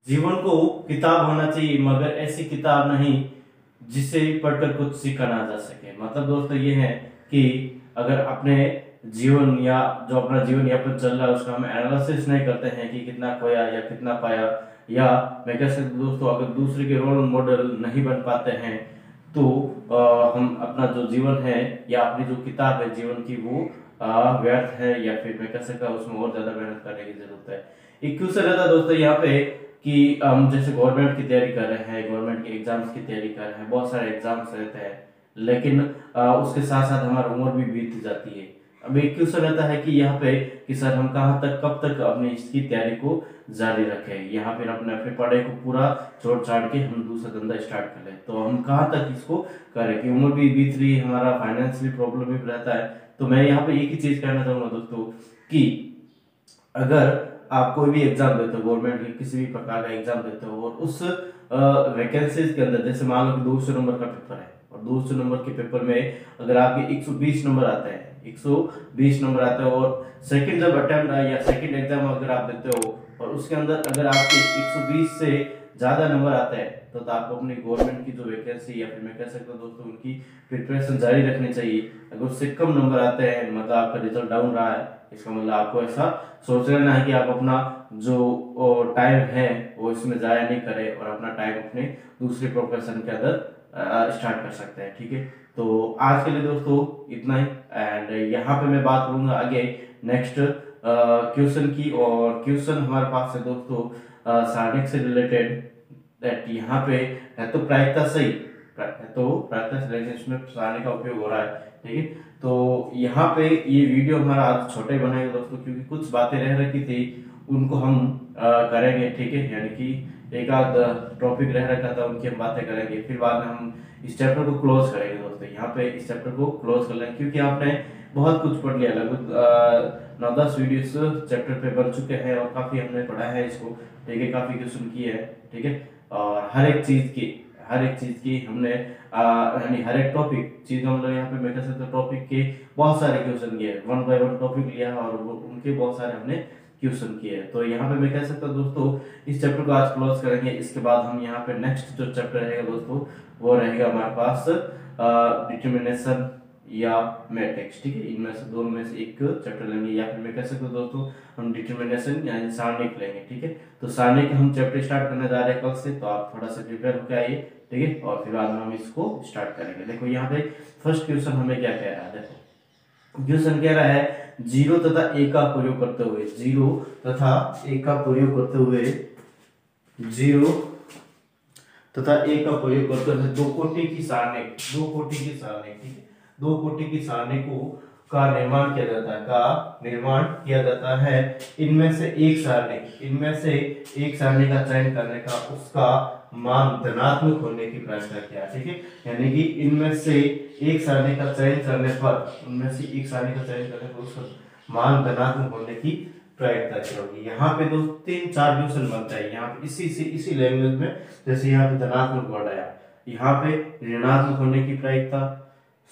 जीवन को किताब होना चाहिए, मगर ऐसी किताब नहीं जिसे पढ़कर कुछ सीखा ना जा सके। मतलब दोस्तों ये है कि अगर अपने जीवन या जो अपना जीवन यापन चल रहा है उसका हम एनालिसिस नहीं करते हैं कि कितना खोया या कितना पाया, या मैं कह सकता हूं दोस्तों अगर दूसरे के रोल मॉडल नहीं बन पाते हैं तो हम अपना जो जीवन है या अपनी जो किताब है जीवन की वो व्यर्थ है, या फिर मैं कह सकता हूँ उसमें और ज्यादा मेहनत करने की जरूरत है। एक क्यों से रहता है दोस्तों यहाँ पे कि हम जैसे गवर्नमेंट की तैयारी कर रहे हैं, गवर्नमेंट के एग्जाम्स की तैयारी कर रहे हैं, बहुत सारे एग्जाम्स रहते हैं, लेकिन उसके साथ साथ हमारी उम्र भी बीत जाती है। अब एक क्वेश्चन रहता है कि यहाँ पे कि सर हम कहाँ तक कब तक अपनी इसकी तैयारी को जारी रखें, यहाँ पे अपने अपने पढ़ाई को पूरा छोड़ छाड़ के हम दूसरा धंधा स्टार्ट कर लें, तो हम कहाँ तक इसको करें कि उम्र भी बीत रही है, हमारा फाइनेंशियली प्रॉब्लम भी रहता है। तो मैं यहाँ पे एक ही चीज कहना चाहूंगा दोस्तों कि अगर आप कोई भी एग्जाम देते हो, गवर्नमेंट के किसी भी प्रकार का एग्जाम देते हो, और उस वैकेंसीज के अंदर जैसे मान लो कि 200 नंबर का पेपर है और 200 नंबर के पेपर में अगर आपके 120 नंबर आते हैं, 120 नंबर आते हैं, और सेकंड जब अटेम्प्ट या सेकंड एग्जाम अगर आप देते हो और उसके अंदर अगर आपके 120 से ज्यादा नंबर आते हैं तो आपको अपनी गवर्नमेंट की जो वैकेंसी या फिर मैं कह सकता हूँ दोस्तों उनकी प्रिपरेशन जारी रखनी चाहिए। अगर उससे कम नंबर आते हैं मतलब आपका रिजल्ट डाउन रहा है, इसका मतलब आपको ऐसा सोच लेना है कि आप अपना जो टाइम है वो इसमें जाया नहीं करें और अपना टाइम अपने दूसरे प्रोफेशन के अंदर स्टार्ट कर सकते हैं। ठीक है, तो आज के लिए दोस्तों इतना ही, एंड यहाँ पे मैं बात करूंगा आगे नेक्स्ट क्वेश्चन की, और क्वेश्चन हमारे पास है दोस्तों सारणिक से रिलेटेड। दैट यहाँ पे है तो प्रायिकता सही है, तो प्रायिकता से में सारणी का उपयोग हो रहा है। ठीक है, तो यहाँ पे ये वीडियो हमारा आज छोटे बनाएंगे दोस्तों क्योंकि कुछ बातें रह रखी थी उनको हम करेंगे। ठीक है, यानी कि एक आध टॉपिक रह रखा था उनकी हम बातें करेंगे, फिर बाद में हम इस चैप्टर को क्लोज करेंगे दोस्तों। यहाँ पे इस चैप्टर को क्लोज कर लेंगे क्योंकि आपने बहुत कुछ पढ़ लिया, लगभग 9-10 वीडियोस चैप्टर पे बन चुके हैं और काफी हमने पढ़ा है इसको। ठीक है, काफी क्वेश्चन किए हैं। ठीक है, और हर एक चीज की हमने यानी हर एक टॉपिक चीज का मतलब यहाँ पे मैं कह सकता हूँ टॉपिक के बहुत सारे क्वेश्चन किए, 1 बाय 1 टॉपिक लिया और उनके बहुत सारे हमने क्वेश्चन किए। तो यहाँ पे मैं कह सकता हूँ दोस्तों इस चैप्टर को आज क्लोज करेंगे। इसके बाद हम यहाँ पे नेक्स्ट जो चैप्टर रहेगा दोस्तों वो रहेगा हमारे पास डिटर्मिनेशन या मैट्रिक्स। ठीक है, इनमें से दोनों में से एक चैप्टर लेंगे, या फिर मैं कह सकता हूँ दोस्तों हम डिटर्मिनेशन यानी सारणिक लेंगे। ठीक है, तो सारणिक हम चैप्टर स्टार्ट करने जा रहे हैं कल से, तो आप थोड़ा सा प्रिपेयर होकर आइए। ठीक है, और फिर बाद में हम इसको स्टार्ट करेंगे। देखो यहाँ पे फर्स्ट क्वेश्चन हमें क्या कह रहा है, देखो क्वेश्चन कह रहा है 0 तथा a का प्रयोग करते हुए, 0 तथा a का प्रयोग करते हुए, 0 तथा a का प्रयोग करते हुए दो कोटि की सारणी, ठीक है, दो कोटि की सारणी को का निर्माण किया जाता है। इनमें से एक सारणी का चयन करने का उसका मान धनात्मक होने की प्रायिकता क्या है। ठीक है, यानी कि इनमें से एक सारणी का चयन करने पर उसका मान धनात्मक होने की प्रायिकता क्या होगी। यहाँ पे 2-3-4 क्वेश्चन बनता है यहाँ पे इसी लैंग्वेज में। जैसे यहाँ पे धनात्मक वर्ड आया, यहाँ पे ऋणात्मक होने की प्रायिकता,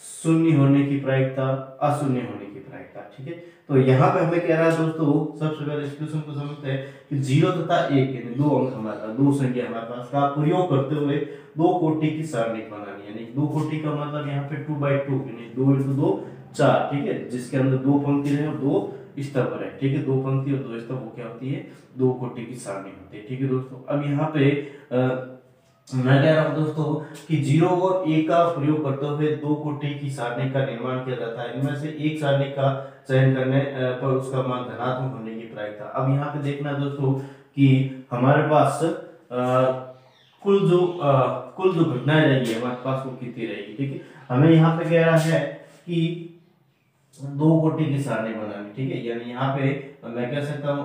शून्य होने की प्रायिकता, अशून्य होने की प्रायिकता। ठीक है, तो यहाँ पे हमें कह रहा है दोस्तों सबसे पहले इस क्वेश्चन को समझते हैं कि 0 तथा 1 यानी दो अंक हमारे पास, दो संख्या हमारे पास का प्रयोग करते हुए दो कोटि की सारणी बनानी, यानी दो कोटि का मतलब यहाँ पे 2/2 यानी 2 × 2 4। ठीक है, जिसके अंदर दो पंक्ति रहे और दो स्तंभ है। ठीक है, दो पंक्ति और दो स्तंभ वो क्या होती है, दो कोटि की सारणी होती है। ठीक है दोस्तों, अब यहाँ पे मैं कह रहा हूं दोस्तों कि 0 और 1 का प्रयोग करते हुए दो कोटि की सारणी का निर्माण किया जाता है। इनमें से एक सारणी का चयन करने पर उसका मान धनात्मक होने की प्रायिकता। अब यहाँ पे देखना दोस्तों कि हमारे पास कुल जो घटनाएं रहेगी हमारे पास वो कितनी रहेगी। ठीक है, हमें यहाँ पे कह रहा है कि दो कोटि की सारणी बनानी। ठीक है, यानी यहाँ पे मैं कह सकता हूँ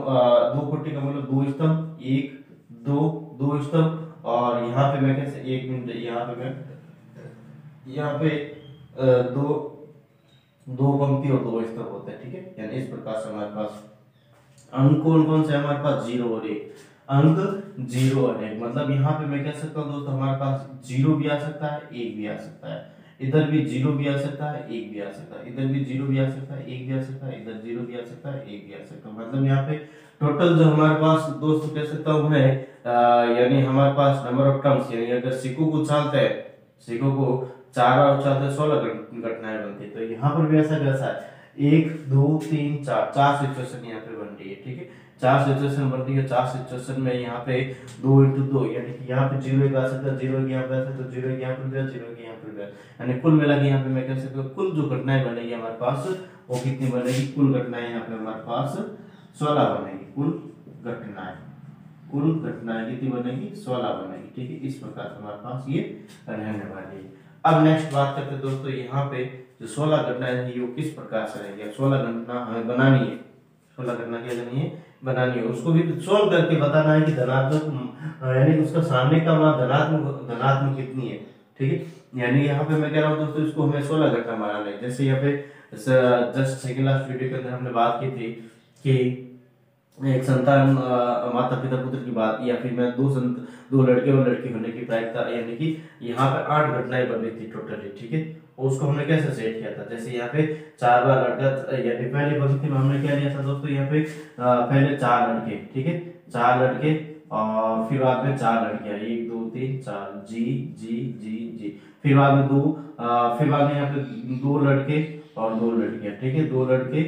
दो कोटि का मतलब दो स्तंभ, 1 2 स्तंभ, और यहाँ पे मैं कैसे 1 मिनट यहाँ पे दो पंक्ति और दो स्तंभ होते हैं। ठीक है, यानी इस प्रकार से हमारे पास अंक कौन से हमारे पास 0 और 1, अंक 0 और 1 मतलब यहाँ पे मैं कह सकता हूँ दोस्तों हमारे पास 0 भी आ सकता है 1 भी आ सकता है। इधर भी जीरो भी आ सकता है, एक भी आ सकता है, इधर भी जीरो भी आ सकता है, एक भी आ सकता है, इधर जीरो भी आ सकता है, एक भी आ सकता है। मतलब यहाँ पे टोटल जो हमारे पास दोस्तों कह सकता हूँ मैं, यानी हमारे पास नंबर ऑफ टर्म्स, यानी अगर सिक्कों को उछालते हैं, सिक्कों को 4 बार उछालते हैं 16 घटनाएं बनती है। तो यहाँ पर भी ऐसा कैसा है, 1 2 3 4, 4 सिचुएशन यहाँ पे बन रही है, ठीक है, 4 सिचुएशन बन रही है। 4 सिचुएशन में यहाँ पे 2 इंटू 2, यानी कि यहाँ पे 0 आ सकता है, 0 यहाँ पे आ सकता है, 0 यहाँ पर गया, 0 यहाँ पर गया, यानी कुल मिला के यहाँ पे मैं कह सकता हूँ कुल जो घटनाएं बनेगी हमारे पास वो कितनी बनेगी, कुल घटनाएं यहाँ पे हमारे पास 16 बनेगी। कुल घटनाएं कितनी बनेगी, 16 बनेगी, ठीक है। इस प्रकार से हमारे पास ये रहने वाली है। अब नेक्स्ट बात करते हैं दोस्तों, यहाँ पे जो 16 घटनाएं हैं वो किस प्रकार से रहेंगी। 16 घटना हमें बनानी है, 16 घटना क्या करनी है, बनानी है, उसको भी सोल्व करके बताना है कि धनात्मक, यानी उसका सामने का मान धनात्मक कितनी है, ठीक है। यानी यहाँ पे मैं कह रहा हूँ दोस्तों इसको हमें 16 घटना बनाना है। जैसे यहाँ पे जस्ट सेकंड लास्ट वीडियो के अंदर हमने बात की थी कि एक संतान माता पिता पुत्र की बात, या फिर मैं दो लड़के और लड़की होने की प्रायिकता, यानी कि यहाँ पे 8 घटनाएं बन रही थी टोटली, ठीक है। और उसको हमने कैसे सेट किया था, जैसे यहाँ पे 4 बार लड़का, यानी पहली पंक्ति में हमने क्या लिया था दोस्तों, यहाँ पे पहले 4 लड़के, ठीक है, 4 लड़के, और फिर बाद में 4 लड़कियां, 1 2 3 4, जी जी जी जी, फिर बाद में फिर बाद में यहाँ पे 2 लड़के और 2 लड़कियां, ठीक है, 2 लड़के,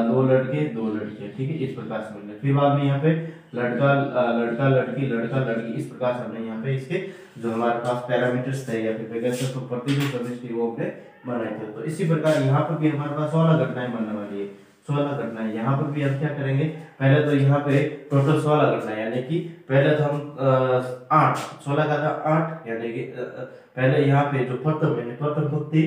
2 लड़के 2 लड़कियां, ठीक है, इस प्रकार से मिल गए। फिर बाद में यहाँ पे लड़का लड़का लड़की लड़का लड़की, इस प्रकार से हमने यहाँ पे इसके जो हमारे पास पैरामीटर्स थे या फिर वैज्ञानिक तो प्रतिशत समष्टि वो हमने बनाए थे। तो इसी प्रकार यहाँ पर भी हमारे पास 16 घटनाएं बनने वाली है, 16 घटनाएं। यहाँ पर भी हम क्या करेंगे, पहले तो यहाँ पे टोटल 16 घटनाएं, यानी कि पहले तो हम 8, 16 का था 8, यानी कि पहले यहाँ पे जो प्रथम भक्ति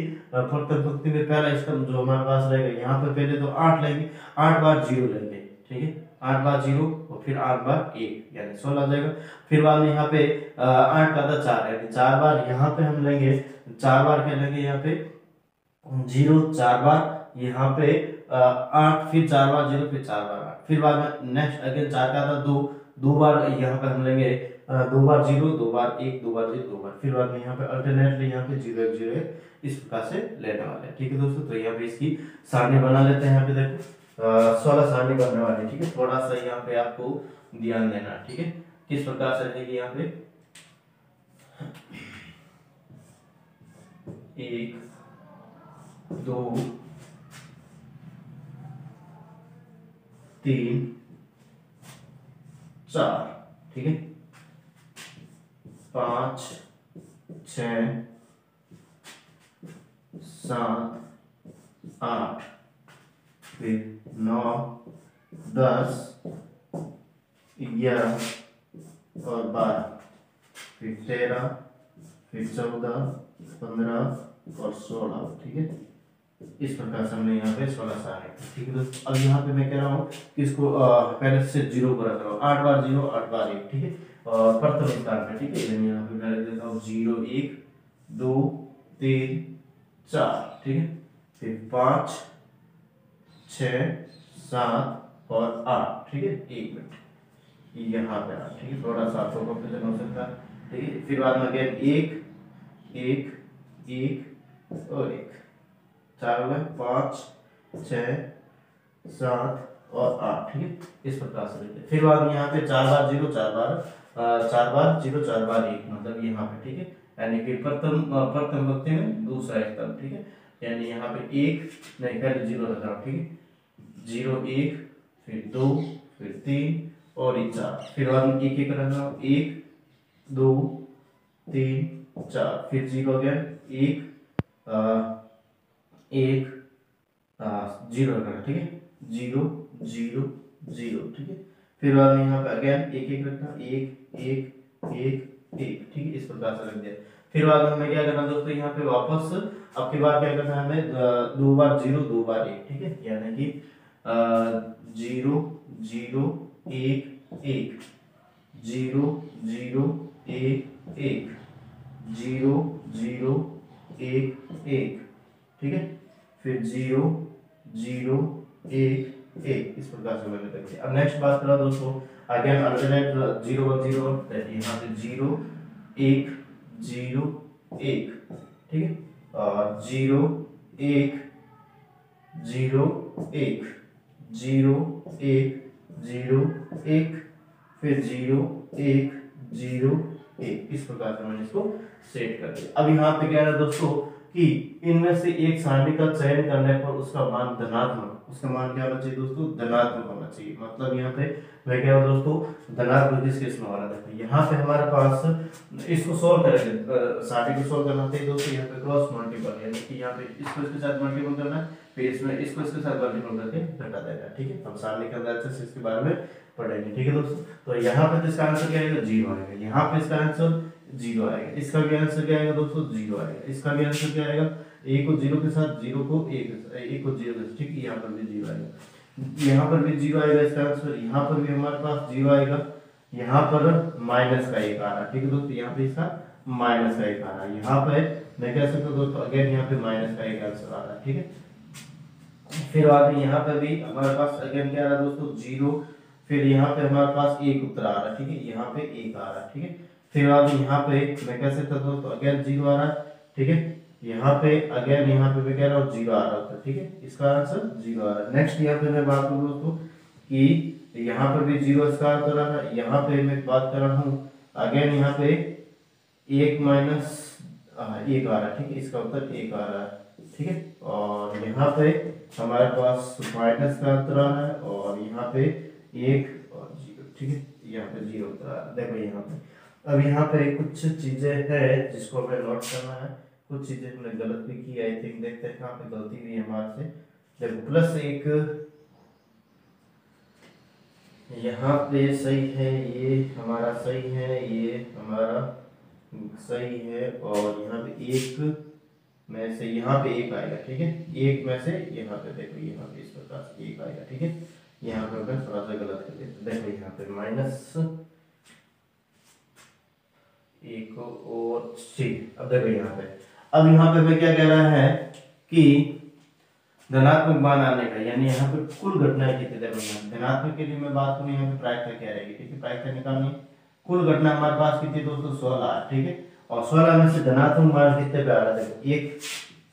में पहला स्तंभ जो हमारे पास रहेगा, यहाँ पे पहले तो 8 लेंगे, 8 बार 0 लेंगे, ठीक है, 8 बार 0 और फिर 8 बार 1, यानी 16 आ जाएगा। फिर बाद में यहाँ पे 8 का था 4, यानी 4 बार यहाँ पे हम लेंगे, 4 बार क्या लेंगे, यहाँ पे 0, 4 बार यहाँ पे 8, फिर 4 बार 0, फिर 4 बार 8, फिर बाद में नेक्स्ट अगेन 4 का था 2, 2 बार यहाँ पे हम लेंगे 2 बार 0, 2 बार 1, 2 बार 0, 2 बार, फिर बाद में यहाँ पे अल्टरनेटली यहाँ पे 0 1 0 1, इस प्रकार से लेने वाले हैं, ठीक है दोस्तों। तो यहाँ पे इसकी सारणी बना लेते हैं। यहाँ पे देखो 16 सारणी बनने वाली, ठीक है, थोड़ा सा यहाँ पे आपको ध्यान देना, ठीक है, किस प्रकार से रहेगी। यहाँ पे 1 2 3 4, ठीक है, 5 6 7 8, फिर 9 10 11 और 12, फिर 13, फिर 14 15 और 16, ठीक है, इस प्रकार से हमने यहाँ पे 16 सारे, ठीक है दोस्तों। अब यहाँ पे मैं कह रहा हूँ कि इसको पहले से 0 को रख रहा हूँ, 8 बार 0 8 बार 1, ठीक है, और प्रथम स्थान पे, ठीक है, यानी यहाँ पे मैं लिख देता हूँ 0 1 2 3 4, ठीक है, फिर 5 6 7 और 8, ठीक है, 1 मिनट यहाँ पे 8, ठीक है, थोड़ा सा आपको कंफ्यूजन हो सकता है, ठीक है। फिर बाद में अगेन 1 1 1 और 1, 4 हो गए, 5 6 7 और 8, ठीक है, इस प्रकार से लिखते हैं। फिर बाद में यहाँ पे 4 बार 0 4 बार 0 4 बार 1, मतलब यहाँ पे, ठीक है, यानी कि प्रथम भक्ति में दूसरा स्तंभ, ठीक है, यानी यहाँ पे 1 नहीं, पहले 0 रख रहा हूँ, ठीक है, 0 1 फिर 2 फिर 3 और 4, फिर बाद में 1 1 रख रहा हूँ, 1 2 3 4, फिर 0 अगेन 1 1 0 रखना, ठीक है, 0 0 0, ठीक है, फिर बाद में यहाँ पे अगेन 1 1 रखना, 1 1 1 1, ठीक है, इस प्रकार से रख दिया। फिर बाद में हमें क्या करना दोस्तों, यहाँ पे वापस अब की बार क्या करना है हमें, 2 बार 0 2 बार 1, ठीक है, यानी कि 0 0 1 1 0 0 1 1 0 0 1 1, ठीक है, फिर 0 0 1 1, इस प्रकार से मैंने कर दिया। अब नेक्स्ट बात करा दोस्तों, अगेन अल्टरनेट 0 1 0 1, यहाँ पे 0 1 0 1, ठीक है, और 0 1 0 1 0 1 0 1 फिर 0 1 0 1। इस प्रकार से मैंने इसको सेट कर दिया। अब यहाँ पे क्या है दोस्तों कि इनमें से एक सारणी का चयन करने पर उसका मान धनात्मक, उसका मान क्या होना चाहिए दोस्तों, धनात्मक होना चाहिए। मतलब यहाँ पे मैं क्या हूँ दोस्तों, धनात्मक किस केस में हो रहा है, यहाँ पे हमारे पास इसको सोल्व करेंगे, सारणी को सोल्व करना चाहिए दोस्तों। यहाँ पे क्रॉस मल्टीपल यानी कि यहाँ पे इसको इसके साथ मल्टीपल करना है, फिर इसमें इसको इसके साथ मल्टीपल करके घटा देना है। ठीक है, हम सारणी के अंदर अच्छे से इसके बारे में पढ़ेंगे। ठीक है दोस्तों, तो यहाँ पे इसका आंसर क्या आएगा, 0 आएगा। यहाँ पे इसका आंसर 0 आएगा। इसका भी आंसर क्या आएगा दोस्तों, 0 आएगा। इसका भी आंसर क्या आएगा, a को 0 के साथ, 0 को 1 को 0 के साथ। ठीक है, यहाँ पर भी 0 आएगा, यहाँ पर भी 0 आएगा इसका आंसर। यहाँ पर भी हमारे पास 0 आएगा, यहाँ पर माइनस का 1 आ रहा है। ठीक है दोस्तों, यहाँ पे इसका माइनस का 1 आ रहा है। यहाँ पे मैं कह सकता हूँ दोस्तों अगेन यहाँ पे माइनस का 1 आंसर आ रहा है। ठीक है, फिर आगे यहाँ पे भी हमारे पास अगेन क्या आ रहा है दोस्तों, 0। फिर यहाँ पे हमारे पास 1 उत्तर आ रहा है। ठीक है, यहाँ पे 1 आ रहा है। ठीक है, फिर आगे यहाँ पे मैं कह सकता हूँ दोस्तों अगेन 0 आ रहा है। ठीक है, यहाँ पे अगेन यहाँ पे मैं कह रहा हूँ 0 आ रहा है। ठीक है, इसका आंसर 0 आ रहा है। नेक्स्ट यहाँ पे मैं बात करूँ दोस्तों कि यहाँ पर भी 0 इसका आंसर आ रहा है। यहाँ पे मैं बात कर रहा हूँ अगेन यहाँ पे 1 माइनस 1 आ रहा है। ठीक है, इसका उत्तर 1 आ रहा है। ठीक है, और यहाँ पे हमारे पास माइनस का उत्तर आ रहा है, और यहाँ पे 1 और 0। ठीक है, यहाँ पे 0 उत्तर आ रहा है। देखो यहाँ पे अब यहाँ पे कुछ चीजें हैं जिसको हमें नोट करना है। कुछ चीजें हमने गलत भी की, आई थिंक। देखते हैं कहाँ पे गलती हुई है हमारे से। देखो +1 यहाँ पे सही है, ये हमारा सही है, ये हमारा सही है, और यहाँ पे 1 में से यहाँ पे 1 आएगा। ठीक है, 1 में से यहाँ पे देखो, यहाँ पे इस प्रकार से 1 आएगा। ठीक है, यहाँ पे मैं थोड़ा सा गलत कर देता। देखो यहाँ पे -1 और C। अब देखो यहाँ पे, अब यहाँ पे मैं क्या कह रहा है कि धनात्मक मान आने का, यानी यहाँ पे कुल घटनाएं कितनी देखो। धनात्मक के लिए मैं बात करूँ, यहाँ पे प्रायिकता क्या रहेगी। ठीक है, प्रायिकता निकालनी, कुल घटना हमारे पास कितनी दोस्तों, 16 है। ठीक है, और 16 में से धनात्मक मान कितने पे आ रहा है, देखो 1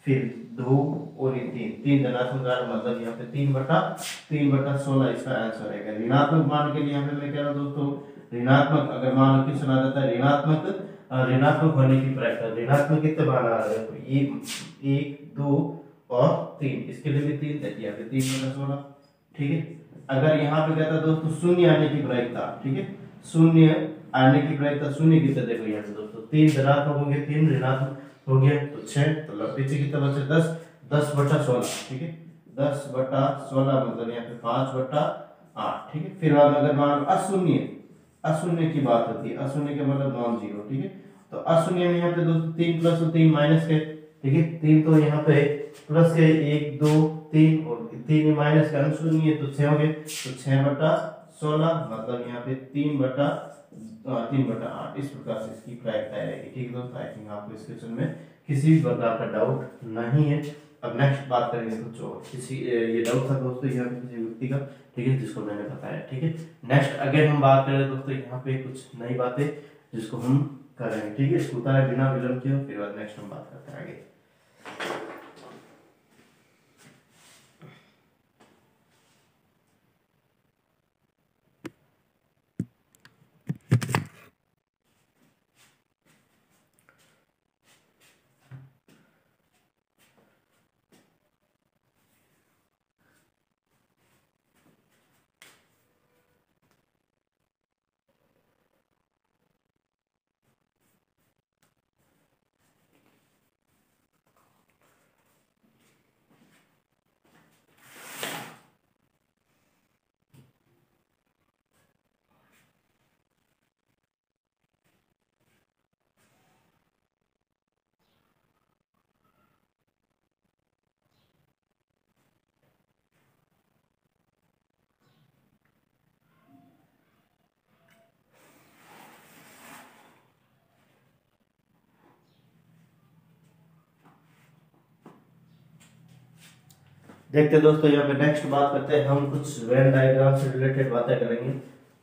फिर 2 और ये 3 धनात्मक आ रहा, मतलब यहाँ पे 3/16 इसका आंसर है। ऋणात्मक मान के लिए यहाँ पे मैं कह रहा हूँ दोस्तों, ऋणात्मक अगर मान लो किस सुना जाता है, ऋणात्मक होने की प्रायिकता, ऋणात्मक कितने बार आ रहा है, 1 2 और 3, इसके लिए भी 3 देती है, 3/16। ठीक है, अगर यहाँ पे कहता है दोस्तों शून्य आने की प्रायिकता। ठीक है, शून्य आने की प्रायिकता, शून्य कितने देखो यहाँ पे दोस्तों, 3 धनात्मक हो गए, 3 ऋणात्मक हो गया, तो 6, तो पीछे कितना बचे, 10/16। ठीक है, 10/16 मतलब यहाँ पे 5/8। ठीक है, फिर अगर मान अशून्य की बात होती है, अशून्य के मतलब नॉन जीरो। ठीक है, तो अशून्य में यहाँ पे दोस्तों 3 प्लस और 3 माइनस के। ठीक है, 3 तो यहाँ पे प्लस के, 1 2 3 और 3 माइनस का शून्य, तो 6 हो गए, तो 6/16 मतलब यहाँ पे 3/8। इस प्रकार से इसकी प्रायिकता रहेगी। ठीक है दोस्तों, आई थिंक आपको इस क्वेश्चन में किसी भी प्रकार का डाउट नहीं है। अब नेक्स्ट बात करेंगे कुछ और, किसी ये डाउट था दोस्तों यहाँ पे किसी व्यक्ति का। ठीक है, जिसको मैंने बताया। ठीक है, नेक्स्ट अगेन हम बात करें दोस्तों यहाँ पे कुछ नई बातें जिसको हम करेंगे। ठीक है, इसको उतारे बिना विलंब किए, फिर बाद नेक्स्ट हम बात करते हैं आगे। देखते दोस्तों यहाँ पे नेक्स्ट बात करते हैं हम, कुछ वेन डायग्राम से रिलेटेड बातें करेंगे।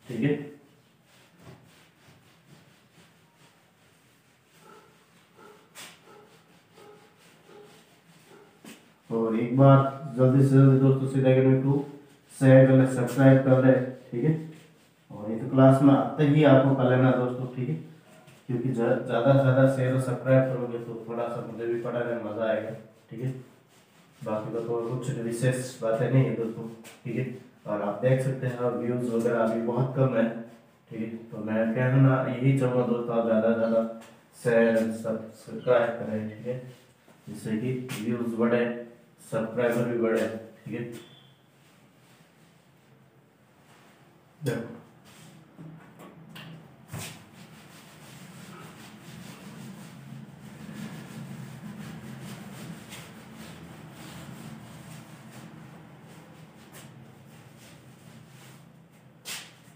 ठीक है, और एक बार जल्दी से जल्दी दोस्तों सीधा अकेडमी को शेयर कर ले, सब्सक्राइब कर ले, ठीक है। और ये तो क्लास में आते ही आपको कर लेना दोस्तों, ठीक है, क्योंकि ज़्यादा से ज़्यादा शेयर और सब्सक्राइब करोगे तो थोड़ा सा मुझे भी पढ़ाने में मज़ा आएगा, ठीक है। बाकी तो कुछ विशेष बातें नहीं है दोस्तों, ठीक है। और आप देख सकते हैं व्यूज़ वगैरह अभी बहुत कम है, ठीक है। तो मैं कहना यही चाहूँगा दोस्तों, आप ज़्यादा से ज़्यादा शेयर सब्सक्राइब करें, ठीक है, जिससे कि व्यूज़ बढ़े, सब्सक्राइबर भी बढ़े, ठीक है। देखो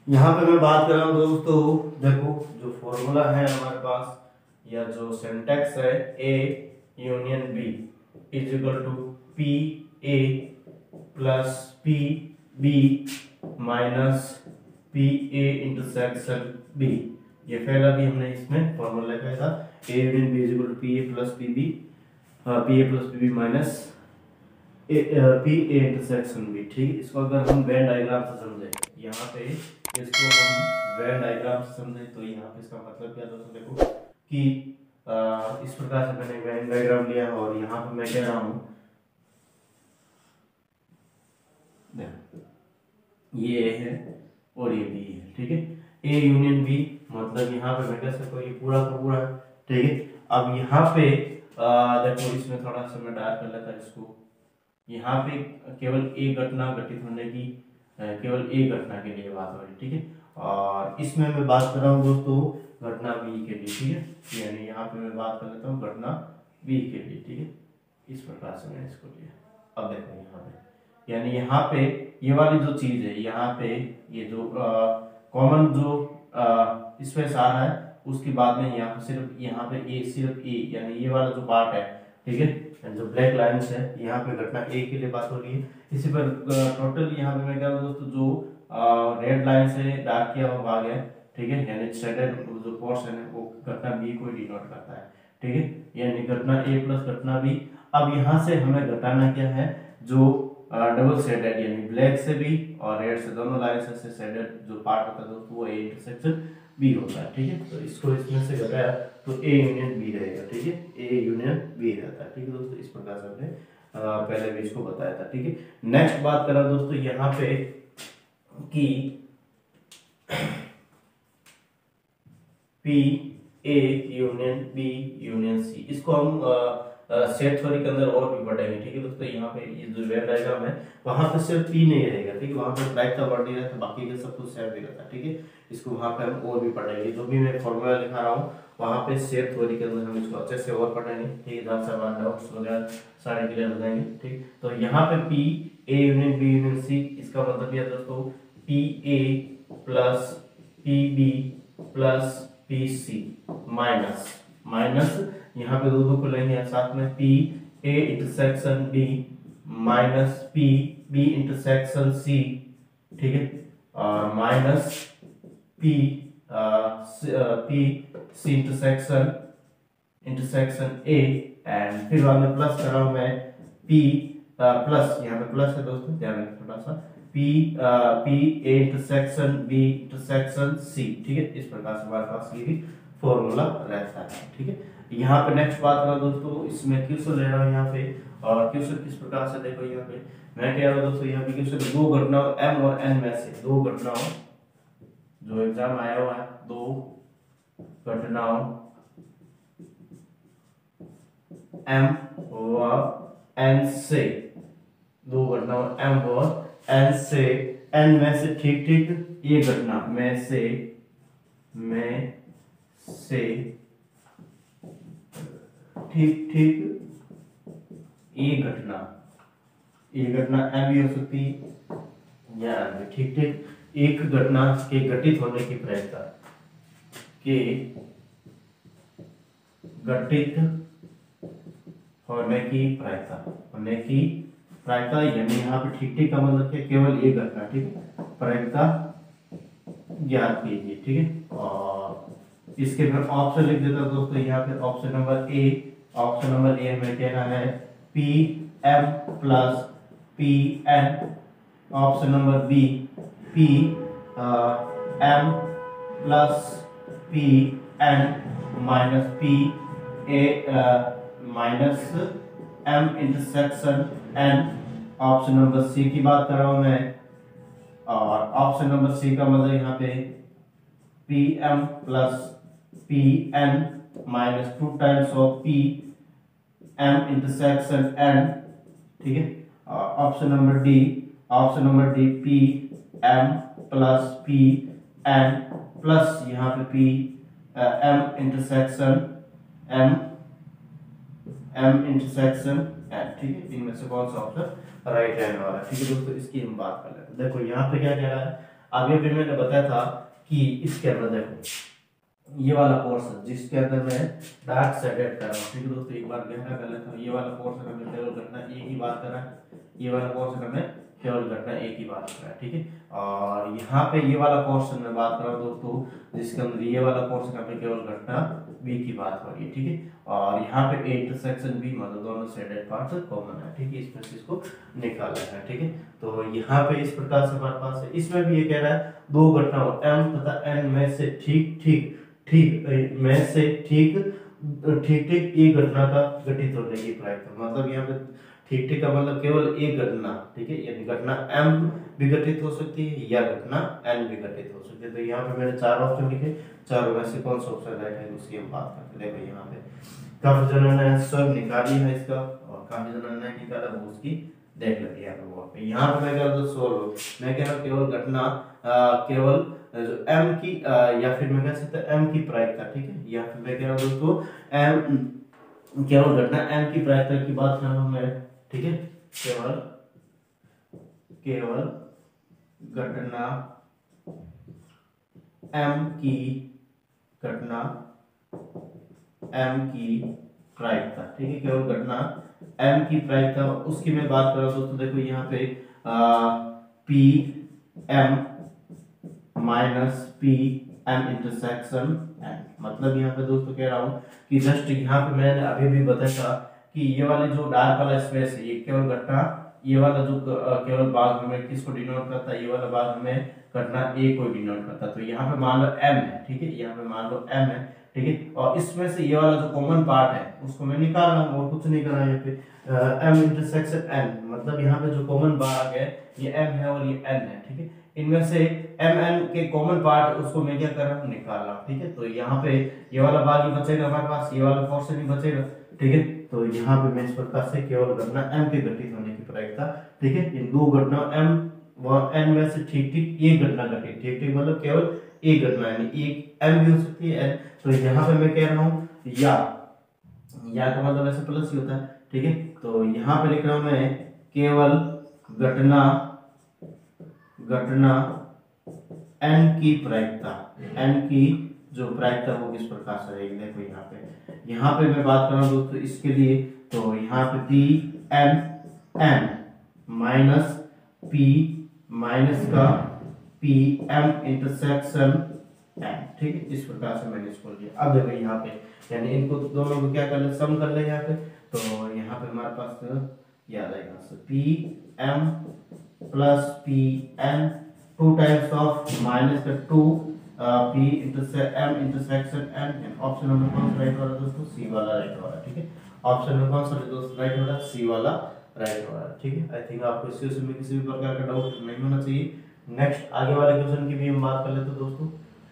यहाँ पे मैं बात कर रहा हूँ दोस्तों, देखो जो फॉर्मूला है हमारे पास या जो सिंटैक्स है, A union B is equal to P A plus P B minus P A intersection B. ये पहला भी हमने इसमें फॉर्मूला लगाया था, A union B is equal to P A plus P B, P A plus P B minus P A intersection B, ठीक। इसको अगर हम वेन डायग्राम से समझे, यहाँ पे इसको हम वेन डायग्राम से समझे तो यहाँ पे इसका मतलब क्या दोस्तों, देखो कि इस प्रकार से मैंने वेन डायग्राम लिया और यहाँ पे मैं कह रहा हूँ ये है और ये बी है, ठीक है। ए यूनियन बी मतलब यहाँ पे मैं कह सकता हूँ ये पूरा का पूरा, ठीक है। अब यहाँ पे देखो इसमें थोड़ा सा मैं डार्क कर लेता इसको, यहाँ पे केवल एक घटना घटित होने की, केवल एक घटना के लिए बात हो रही है, ठीक है। और इसमें मैं बात कर रहा हूँ दोस्तों घटना बी के लिए, ठीक है। यानी यहाँ पे मैं बात कर लेता हूँ घटना बी के लिए, ठीक है। इस प्रकार से मैंने इसको लिया। अब देखो यहाँ पे, यानी यहाँ पे ये वाली जो चीज है, यहाँ पे ये जो कॉमन जो स्पेस आ रहा है उसके बाद में यहाँ पे सिर्फ यहाँ पे ए, सिर्फ ए, यानी ये वाला जो पार्ट है, ठीक है, जो ब्लैक लाइन्स है, यहाँ पे घटना ए के लिए बात हो रही है। इसी पर टोटल यहाँ पे मैं कह रहा हूँ दोस्तों जो रेड लाइन से डार्क किया हुआ भाग है, ठीक है, यानी शेडेड जो पोर्शन है वो घटना बी को डिनोट करता है, ठीक है, यानी घटना ए प्लस घटना बी। अब यहाँ से हमें घटाना क्या है, जो डबल शेडेड यानी ब्लैक से भी और रेड से दोनों लाइन से शेडेड जो पार्ट होता है दोस्तों वो ए इंटरसेक्शन बी होता है, ठीक है। तो इसको इसमें से घटाया तो ए यूनियन बी रहेगा, ठीक है, ए यूनियन बी रहता है, ठीक है दोस्तों। इस प्रकार से हमने पहले भी इसको बताया था, ठीक है। नेक्स्ट बात करा दोस्तों यहाँ पे कि P A union B union C, इसको हम सेट थ्योरी के अंदर और भी पढ़ेंगे, ठीक है दोस्तों। यहाँ पे ये जो वेव डायग्राम है वहां पे सिर्फ पी नहीं रहेगा, ठीक है, वहां पे प्राइमता वर्ड नहीं रहता, बाकी का सब कुछ सेट भी रहता है, ठीक है। इसको वहां पे हम और भी पढ़ेंगे, जो भी मैं फॉर्मूला लिखा रहा हूँ वहां पे सेट थ्योरी के अंदर हम इसको अच्छे से और पढ़ेंगे, ठीक है, जहाँ से हमारे डाउट्स वगैरह सारे क्लियर हो जाएंगे, ठीक। तो यहाँ पे P A union B union C, इसका मतलब यह दोस्तों P A plus P B plus P C minus minus यहाँ पे दो को लेंगे साथ में P A intersection B minus P B intersection C, ठीक है, और minus P P C intersection A, and फिर बाद में प्लस कर रहा हूं मैं पी प्लस, यहाँ पे प्लस है दोस्तों ध्यान रखें थोड़ा सा, P P A intersection B intersection C, ठीक है। इस प्रकार से हमारे पास ये भी फॉर्मूला रहता है, ठीक है। यहाँ पे नेक्स्ट बात करा दोस्तों, इसमें क्वेश्चन ले रहा हूँ यहाँ पे, और क्वेश्चन किस प्रकार से देखो यहाँ पे मैं कह रहा हूँ दोस्तों, यहाँ पे क्वेश्चन दो घटनाओं एम और एन में से दो घटनाओं जो एग्जाम आया हुआ है, दो घटनाओं एम और एन से, दो घटनाओं एम और एन से, एन में से ठीक ठीक ये घटना में से ठीक ठीक ये घटना एम भी हो सकती है या ठीक ठीक एक घटना के घटित होने की प्रायिकता के घटित होने की प्रायिकता यानी यहाँ पे ठीक ठीक का मतलब क्या, केवल एक घटना, ठीक है, प्रायिकता ज्ञात कीजिए, ठीक है। और इसके फिर ऑप्शन लिख देता हूं दोस्तों, यहाँ पे ऑप्शन नंबर ए हमें कहना है P M plus P N. Option number B P M plus P N minus P A minus M intersection N. Option number C की बात कर रहा हूं मैं, और ऑप्शन नंबर सी का मतलब यहाँ पे P M plus P N minus 2 times of P M intersection N. ठीक है, option number D, option number D P M plus P N plus यहाँ पे P M intersection M M intersection N. ठीक है, इनमें से कौन सा ऑप्शन राइट रहने वाला है? ठीक है दोस्तों, इसकी हम बात कर लेते हैं। देखो यहाँ पे क्या कह रहा है, आगे भी मैंने बताया था कि इसके अंदर देखो ये वाला पोर्शन जिसके अंदर मैं डार्क शेडेड कर रहा हूँ। ठीक है दोस्तों, एक बार गहरा कर लेता हूँ। ये वाला पोर्शन हमें केवल घटना एक ही बात कर रहा है, ये वाला पोर्शन हमें केवल घटना एक ही बात कर रहा है। ठीक है, और यहाँ पे ये वाला पोर्शन में बात कर रहा हूँ दोस्तों, जिसके अंदर ये वाला पोर्शन हमें केवल घटना बी की बात हो रही है। ठीक है, और यहाँ पे ए इंटरसेक्शन बी, मतलब दोनों शेडेड पार्ट कॉमन है। ठीक है, इसमें से इसको निकालना है। ठीक है, तो यहाँ पे इस प्रकार से हमारे पास है। इसमें भी ये कह रहा है दो घटनाओं एम तथा एन में से ठीक ठीक ठीक में से ठीक ठीक ठीक एक घटना का घटित होने की प्रायिकता। मतलब यहाँ पे ठीक ठीक का मतलब केवल एक घटना। ठीक है, यानी घटना एम भी घटित हो सकती है या घटना एन भी घटित हो सकती है। तो यहाँ पे मैंने चार ऑप्शन लिखे, चारों में से कौन सा ऑप्शन राइट है उसकी हम बात करते हैं। देखो यहाँ पे काफी जनों ने सब निकाली है इसका, और काफी जनों ने निकाला वो उसकी देख लेते हैं बोर्ड पे। यहाँ पे मैं कह रहा हूँ सोल्व, मैं कह रहा हूँ केवल घटना केवल एम की या फिर मैं कह सकता एम की प्रायिकता। ठीक है, या फिर मैं कह रहा हूँ दोस्तों एम केवल घटना एम की प्रायिकता की बात कर रहा हूँ मैं। ठीक है, केवल केवल घटना एम की घटना एम की प्रायिकता। ठीक है, केवल घटना एम की प्रायिकता उसकी मैं बात कर रहा हूं दोस्तों। देखो यहाँ पे P M minus P M intersection N. मतलब यहाँ पे दोस्तों कह रहा हूं कि जस्ट यहाँ पे मैंने अभी भी बताया था कि ये वाले जो डार्क वाला स्पेस है ये केवल घटना, ये वाला जो केवल भाग हमें किसको डिनोट करता है, ये वाला भाग हमें घटना ए को डिनोट करता है। तो यहाँ पे मान लो एम है। ठीक है, यहाँ पे मान लो एम है। ठीक है, और इसमें से ये वाला जो कॉमन पार्ट है उसको मैं निकाल रहा हूँ और कुछ नहीं कर रहा है। यहाँ पे एम इंटरसेक्शन एन, मतलब यहाँ पे जो कॉमन भाग है ये एम है और ये एन है। ठीक है, इनमें से एम एन के कॉमन पार्ट उसको मैं क्या कर रहा हूँ, निकाल रहा हूँ। ठीक है, तो यहाँ पे ये वाला भाग ही बचेगा हमारे पास, ये वाला पोर्शन ही बचेगा। ठीक है, तो यहाँ पे मैं इस प्रकार से केवल घटना एम के घटित होने की प्रायिकता। ठीक है, इन दो घटना एम व एन में से ठीक ठीक एक घटना घटित। ठीक ठीक मतलब केवल एक घटना, यानी एक एम भी हो सकती है एन। तो यहाँ पे मैं कह रहा हूँ या का मतलब ऐसे प्लस ही होता है। ठीक है, तो यहाँ पे लिख रहा हूँ मैं केवल घटना घटना एन की प्रायिकता, एन की जो प्रायिकता वो किस प्रकार से रहेगी। देखो यहाँ पे मैं बात कर रहा हूँ दोस्तों इसके लिए, तो यहाँ पे P N N minus P minus का पी एम इंटरसेक्शन एन। ठीक है, इस प्रकार से मैंने इसको लिया। अब देखो यहाँ पे यानी इनको दोनों को क्या कर ले, सम कर ले यहाँ पे। तो यहाँ पे हमारे पास याद आएगा P M plus P N 2 times of minus का 2 P M intersection N. Option number कौन सा राइट हो रहा है दोस्तों, सी वाला राइट हो रहा है। ठीक है, ऑप्शन नंबर कौन सा दोस्तों राइट हो रहा है, सी वाला राइट हो रहा है। ठीक है, आई थिंक आपको इस क्वेश्चन में किसी भी प्रकार का डाउट नहीं होना चाहिए। नेक्स्ट आगे वाले क्वेश्चन की भी हम बात कर लेते हैं दोस्तों,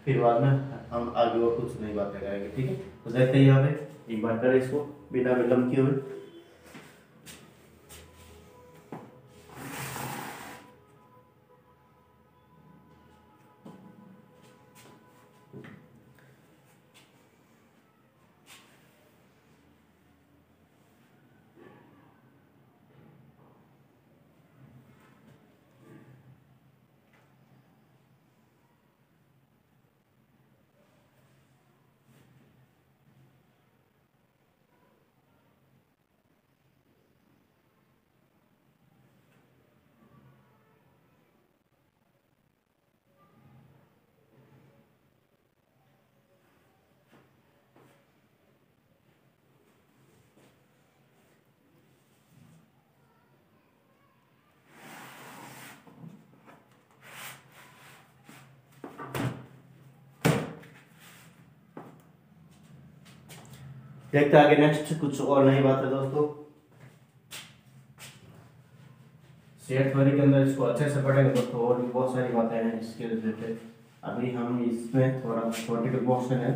फिर बाद में हम आगे और कुछ नई बातें करेंगे। ठीक है, तो देखते हैं यहाँ पे एक बार करें इसको बिना विलंब किए हुए। देखते हैं आगे नेक्स्ट कुछ और नई बात है दोस्तों। सेट थ्योरी के अंदर इसको अच्छे से पढ़ेंगे दोस्तों, और भी बहुत सारी बातें हैं इसके रिलेटेड। अभी हम इसमें थोड़ा छोटे के पोर्शन है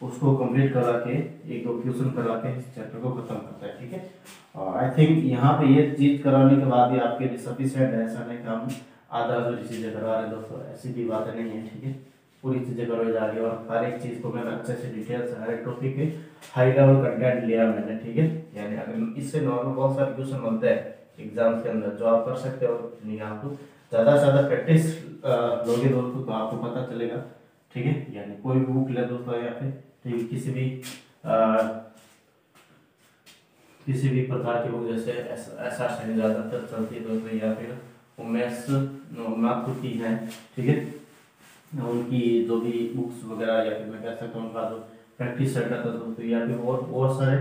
उसको कंप्लीट करा के एक दो क्वेश्चन करा के इस चैप्टर को खत्म करते हैं, ठीक है। और आई थिंक यहाँ पे ये चीज कराने के बाद ही आपके लिए सफिशिएंट है, ऐसा नहीं कि हम आधा अधूरी चीजें करवा रहे हैं दोस्तों, ऐसी भी बातें नहीं है, ठीक है। पूरी चीजें करवाई जा रही है और हर एक चीज को मैंने अच्छे से डिटेल से हर एक टॉपिक के हाई लेवल कंटेंट लिया मैंने, ठीक है। यानी अगर इससे नॉर्मल बहुत सारे क्वेश्चन बनते हैं एग्जाम्स के अंदर जो आप कर सकते हो, नहीं आपको ज्यादा से ज्यादा प्रैक्टिस लोगे दोस्तों तो आपको पता चलेगा, ठीक है। यानी कोई भी बुक ले दोस्तों या फिर ठीक किसी भी प्रकार की बुक, जैसे ऐसा श्रेणी ज्यादातर चलती है दोस्तों, या फिर उमेश माथुर की है, ठीक है। उनकी जो भी बुक्स वगैरह या फिर मैं कह सकता हूँ उनका जो प्रैक्टिस सेट था दोस्तों, या फिर और बहुत सारे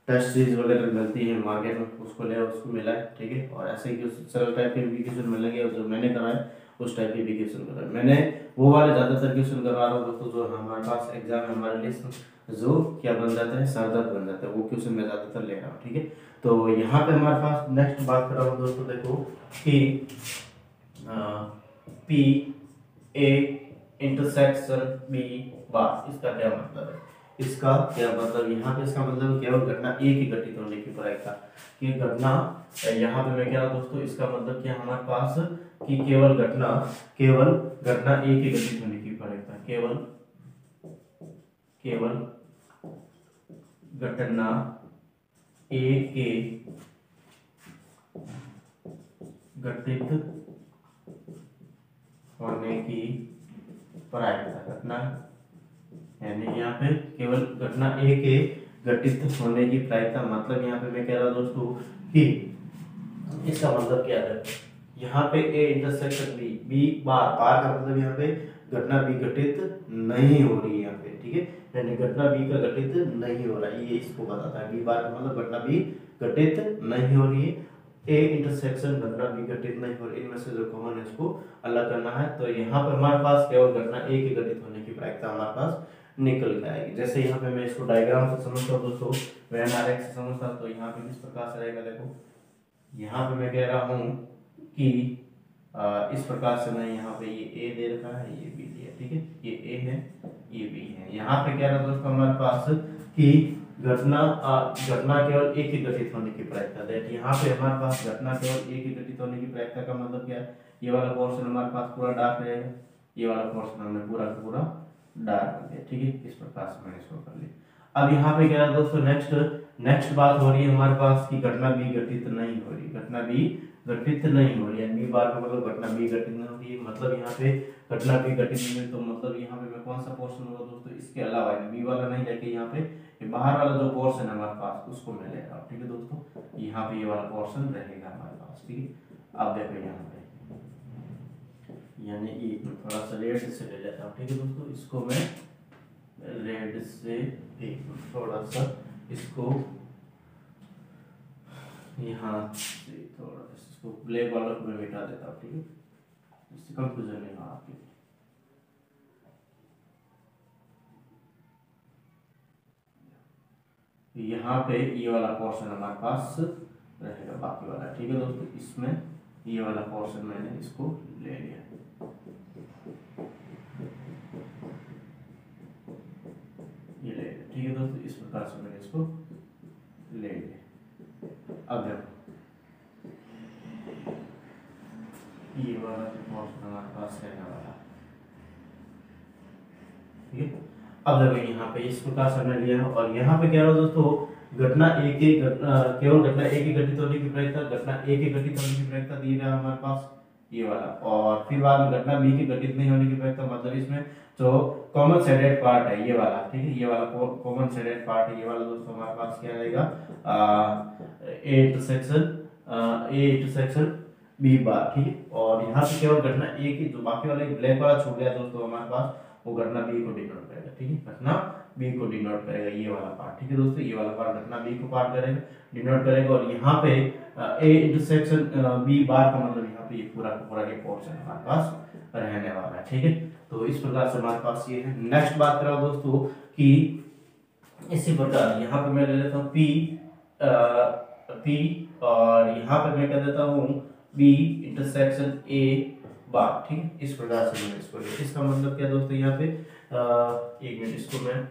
टेस्ट सीरीज वगैरह मिलती है मार्केट में, उसको ले उसको मिला है, ठीक है। और ऐसे ही सरल टाइप के भी क्वेश्चन मिलेंगे, जो मैंने कराए उस टाइप के भी क्वेश्चन कराए मैंने, वो वाले ज्यादातर क्वेश्चन करवा रहा हूँ दोस्तों जो हमारे पास एग्जाम है हमारे लिए जो क्या बन जाता है सरदर्द बन जाता है, वो क्वेश्चन मैं ज्यादातर ले रहा हूँ, ठीक है। तो यहाँ पे हमारे पास नेक्स्ट बात कर रहा हूँ दोस्तों, देखो कि P A intersection B bar, इसका क्या मतलब है, इसका क्या मतलब, यहाँ पे इसका मतलब केवल घटना एक ही घटित होने की प्रायिकता कि घटना, यहाँ पे मैं कह रहा दोस्तों इसका मतलब क्या हमारे पास कि केवल घटना एक ही घटित होने की प्रायिकता, केवल घटना एक के घटित होने की प्रायिकता, घटना यानी यहाँ पे केवल घटना ए के घटित होने की प्रायिकता, मतलब यहाँ पे मैं कह रहा दोस्तों कि इसका मतलब क्या है, यहाँ पे A intersection B, B bar का मतलब यहाँ पे घटना बी घटित नहीं हो रही है यहाँ पे, ठीक है। यानी घटना बी का घटित नहीं हो रहा है, ये इसको बताता है, बी बार का मतलब घटना बी घटित नहीं हो रही है, ए इंटरसेक्शन घटना बी घटित नहीं हो रही, इनमें से जो कॉमन है इसको अलग करना है। तो यहाँ पे हमारे पास केवल घटना ए के घटित होने की प्रायिकता हमारे पास निकल जाएगी। जैसे यहाँ पे मैं इसको डायग्राम से समझता हूँ दोस्तों, वैन आरेख से समझता हूँ, तो यहाँ पे किस प्रकार से रहेगा, देखो यहाँ पे मैं कह रहा हूँ कि इस प्रकार से मैं यहाँ पे ये ए दे रखा है, ये बी दिया, ठीक है, ये ए है ये बी है। यहाँ पे कह रहा दोस्तों हमारे पास कि घटना केवल एक ही घटित होने की प्रायिकता है, यहाँ पे हमारे पास घटना केवल एक ही घटित होने की प्रायिकता का मतलब क्या है, ये वाला पोर्शन हमारे पास पूरा डार्क रहेगा, ये वाला पोर्शन हमने पूरा का पूरा डार्क कर दिया, ठीक है। इस प्रकार से मैंने इसको कर लिया। अब यहाँ पे क्या है दोस्तों, नेक्स्ट बात हो रही है हमारे पास कि घटना बी घटित नहीं हो रही, घटना बी घटित नहीं हो रही है, बी बार का मतलब घटना बी घटित नहीं हो रही है, मतलब यहाँ पे घटना बी घटित नहीं हुई, तो मतलब यहाँ पे मैं कौन सा पोर्शन होगा दोस्तों, इसके अलावा बी वाला नहीं लेके यहाँ पे बाहर वाला जो पोर्शन है हमारे पास उसको मैं ले रहा हूँ, ठीक है दोस्तों। यहाँ पे ये वाला पोर्शन रहेगा हमारे पास, ठीक है। अब देखो यहाँ पे यानी ये थोड़ा सा रेड से ले लेता हूँ, ठीक है दोस्तों, इसको मैं रेड से थोड़ा सा इसको यहाँ से थोड़ा इसको ब्लैक वाला को मैं मिटा देता हूँ, ठीक है, इससे कंफ्यूजन नहीं होगा आपके। यहाँ पे ये वाला पोर्शन हमारे पास रहेगा बाकी वाला, ठीक है दोस्तों। इसमें ये वाला पोर्शन मैंने इसको ले लिया, ये ले लिया, ठीक है दोस्तों। इस प्रकार से मैंने इसको ले लिया। अब देखो ये वाला पोर्शन हमारे पास रहने वाला, ठीक है। अब देखो यहाँ पे इस प्रकार से हमने लिया, और यहाँ पे क्या रहा दोस्तों, घटना एक ही केवल घटना एक ही घटित होने की प्रायिकता, घटना एक ही घटित होने की प्रायिकता दी रहा हमारे पास ये वाला, और फिर बाद में घटना बी की घटित नहीं होने की प्रायिकता, मतलब इसमें जो कॉमन शेडेड पार्ट है ये वाला, ठीक है, ये वाला कॉमन शेडेड पार्ट है ये वाला दोस्तों हमारे पास क्या रहेगा, ए इंटरसेक्शन बी बार, ठीक है। और यहाँ पे केवल घटना एक ही, जो बाकी वाला ब्लैक वाला छूट गया दोस्तों हमारे पास, वो घटना बी को डिनोट करेगा, ठीक है, घटना बी को डिनोट करेगा ये वाला पार्ट, ठीक है दोस्तों। ये वाला पार्ट घटना बी को पार्ट करेगा, डिनोट करेगा, और यहाँ पे ए इंटरसेक्शन बी बार का मतलब यहाँ पे ये पूरा का पूरा एक पोर्शन हमारे पास रहने वाला है, ठीक है। तो इस प्रकार से हमारे पास ये है। नेक्स्ट बात करा दोस्तों कि इसी प्रकार यहाँ पे मैं ले लेता हूँ पी और यहाँ पे मैं कह देता हूँ बी इंटरसेक्शन ए बार। ठीक है, इस प्रकार से मैंने इसको लिया। इसका मतलब क्या दोस्तों, यहाँ पे एक मिनट, इसको मैं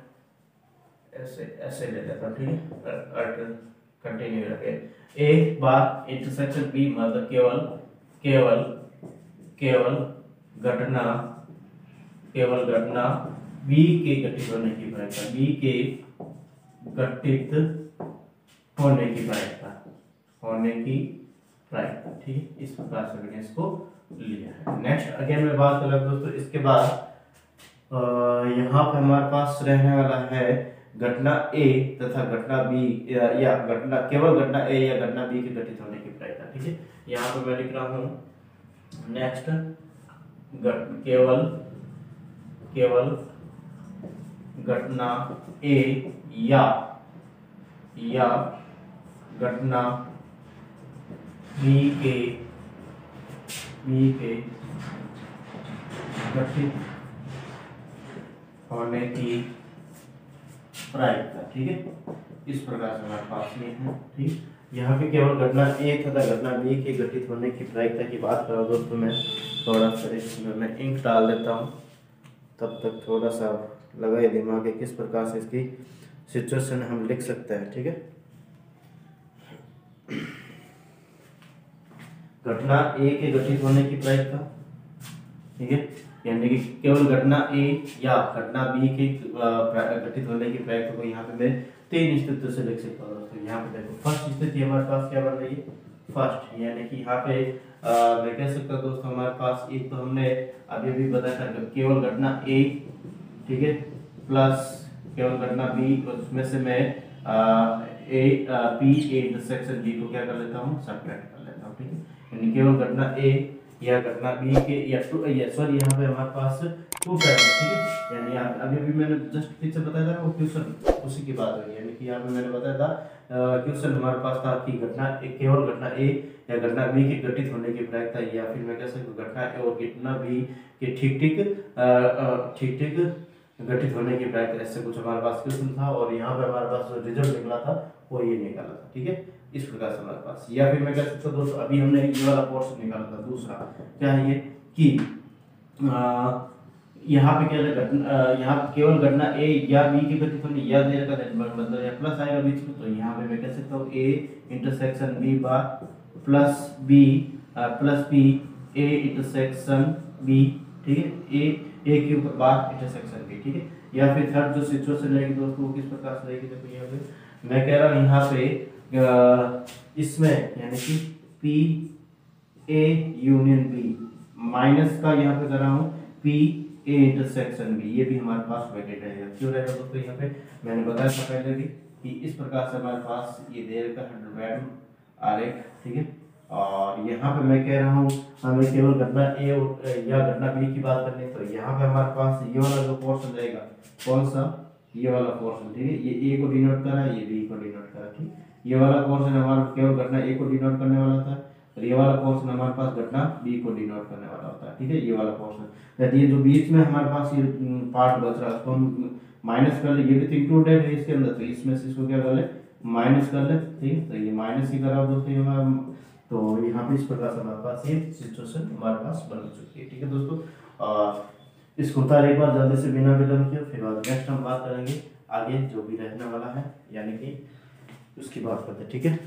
ऐसे ऐसे ले लेता हूँ। ठीक है, कंटिन्यू रखे ए बार इंटरसेक्शन बी, मतलब केवल केवल केवल घटना केवल घटना बी के घटित होने की प्रायिकता, बी के घटित होने की प्रायिकता, होने की प्रायिकता। ठीक है, इस प्रकार से मैंने इसको लिया है। नेक्स्ट अगेन मैं बात कर रहा हूं दोस्तों, इसके बाद यहाँ पे हमारे पास रहने वाला है घटना ए तथा घटना बी या घटना केवल घटना ए या घटना बी के घटित होने की प्रायिकता। ठीक है, यहाँ पे मैं लिख रहा हूँ नेक्स्ट केवल केवल घटना ए या घटना बी के घटित होने की प्रायिकता। ठीक है, इस प्रकार से हमारे पास ये है। ठीक, यहाँ पे केवल घटना ए तथा घटना बी के घटित होने की प्रायिकता की बात कर रहा हूँ दोस्तों। मैं थोड़ा सा इसमें मैं इंक डाल देता हूँ, तब तक थोड़ा सा लगाए दिमाग है किस प्रकार से इसकी सिचुएशन हम लिख सकते हैं। ठीक है, घटना ए के घटित होने की प्रायिकता। ठीक है, यानी कि केवल घटना ए या घटना बी के घटित होने की प्रायिकता को यहाँ पे मैं 3 स्थितियों से लिख सकता हूँ। तो यहाँ पे देखो फर्स्ट स्थिति हमारे पास क्या बन रही है, फर्स्ट, यानी कि यहाँ पे मैं कह सकता हूँ दोस्तों हमारे पास एक तो हमने अभी भी बताया था केवल घटना ए, ठीक है, प्लस केवल घटना बी, उसमें से मैं पी ए इंटरसेक्शन बी को क्या कर लेता हूँ, सब्ट्रैक्ट कर लेता हूँ। ठीक है, यानी केवल घटना ए या घटना बी के या सॉरी यहाँ पे हमारे पास टू टाइप। ठीक है, यानी अभी अभी मैंने जस्ट फिर से बताया था वो क्वेश्चन उसी की बात हुई, यानी कि यहाँ पे मैंने बताया था क्वेश्चन हमारे पास था कि घटना केवल घटना ए या घटना बी के घटित होने की प्रायिकता, या फिर मैं कह सकता हूँ घटना ए और घटना बी के ठीक ठीक घटित होने की प्रायिकता। ऐसे कुछ हमारे पास क्वेश्चन था और यहाँ पे हमारे पास जो रिजल्ट निकला था वो ये निकाला था। ठीक है, इस प्रकार से हमारे पास, या फिर मैं कह सकता हूँ दोस्तों अभी हमने ये वाला पोर्शन निकाला था दूसरा, क्या है ये कि यहाँ पे क्या यहाँ केवल घटना ए या बी की घटित होने या देर का मतलब या प्लस आएगा बीच में, तो यहाँ पे मैं कह सकता हूँ A intersection B bar plus B A intersection B. ठीक है, A cube bar intersection B. ठीक है, या फिर थर्ड जो सिचुएशन रहेगी दोस्तों वो किस प्रकार से रहेगी, देखो यहाँ पे मैं कह रहा हूँ यहाँ पे इसमें यानी कि P A union B minus का यहाँ पे कर रहा हूँ पी ए इंटरसेक्शन बी, ये भी हमारे पास वेटेड रहेगा। क्यों रहेगा दोस्तों, यहाँ पे मैंने बताया था पहले भी कि इस प्रकार से हमारे पास ये दे रखा है हाइड्रोग्राम आरेख। ठीक है, और यहाँ पे मैं कह रहा हूँ हमें केवल घटना ए या घटना बी की बात करनी है, तो यहाँ पे हमारे पास ये वाला जो पोर्शन रहेगा, कौन सा, ये वाला पोर्शन। ठीक है, ये ए को डिनोट कर रहा है, ये बी को डिनोट कर रहा है। ठीक, ये वाला पोर्शन हमारा केवल घटना ए को डिनोट करने वाला था और ये वाला पोर्शन हमारे पास घटना बी को डिनोट करने वाला होता है। ठीक है, ये वाला पोर्शन, ये जो बीच में हमारे पास ये पार्ट बच रहा है उसको हम माइनस कर ले, ये भी इंक्लूडेड है इसके अंदर, तो इसमें से इसको क्या कर ले, माइनस कर ले। ठीक है, तो ये माइनस ही करा दोस्तों हमारा, तो यहाँ पे इस प्रकार से हमारे पास ये सिचुएशन हमारे पास बन चुकी है। ठीक है दोस्तों, और इसको उतार एक बार जल्दी से बिना विलंब किए, फिर बाद नेक्स्ट हम बात करेंगे आगे जो भी रहने वाला है, यानी कि उसकी बात करते हैं। ठीक है,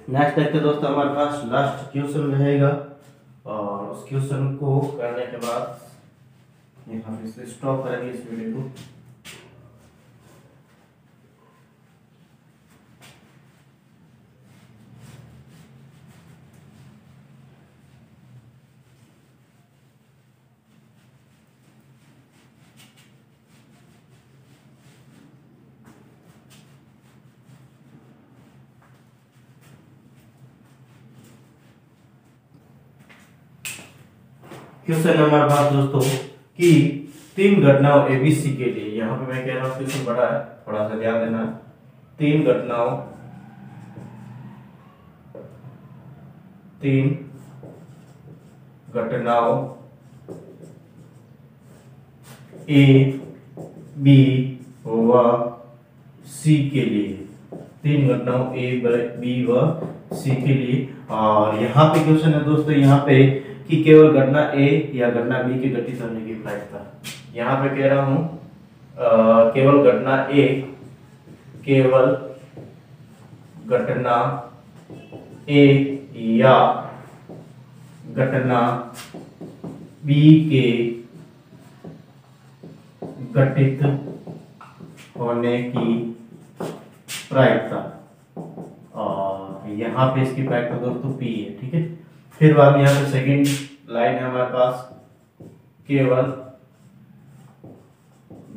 नेक्स्ट देखते हैं दोस्तों, हमारे पास लास्ट क्वेश्चन रहेगा और उस क्वेश्चन को करने के बाद यहाँ पे स्टॉप करेंगे इस वीडियो को। क्वेश्चन नंबर 5 दोस्तों कि 3 घटनाओं एबीसी के लिए, यहाँ पे मैं कह रहा हूँ क्वेश्चन बड़ा है, थोड़ा सा ध्यान देना। 3 घटनाओं ए बी व सी के लिए, 3 घटनाओं ए बी व सी के लिए। और यहाँ पे क्वेश्चन है दोस्तों यहाँ पे कि केवल घटना ए या घटना बी के घटित होने की प्रायिकता। यहाँ पे कह रहा हूं केवल घटना ए, केवल घटना ए या घटना बी के घटित होने की प्रायिकता। और यहाँ पे इसकी प्रायिकता दोस्तों पी है, ठीक है। फिर बाद में यहाँ पे सेकंड लाइन है हमारे पास, केवल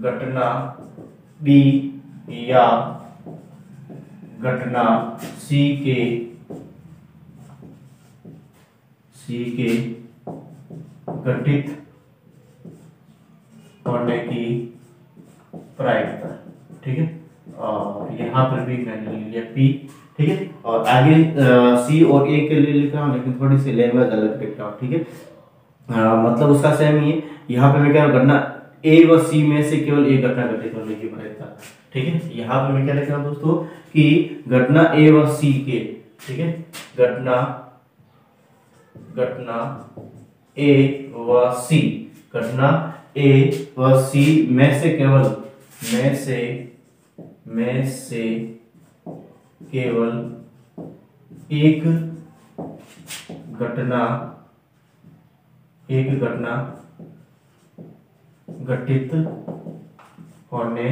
घटना बी या घटना सी के घटित होने की प्रायिकता, ठीक है। और यहाँ पर भी मैंने ले लिया पी, ठीक है। और आगे सी और ए के लिए लिख रहा हूँ, लेकिन थोड़ी सी लैंग्वेज अलग लिख रहा हूँ, ठीक है। मतलब उसका सेम ही है। यहाँ पे मैं कह रहा हूँ घटना ए व सी में से केवल एक घटना घटित होने की प्रायिकता, ठीक है। यहाँ पे मैं क्या लिख रहा हूँ दोस्तों कि घटना ए व सी के, ठीक है, घटना ए व सी, घटना ए व सी में से केवल एक घटना घटित होने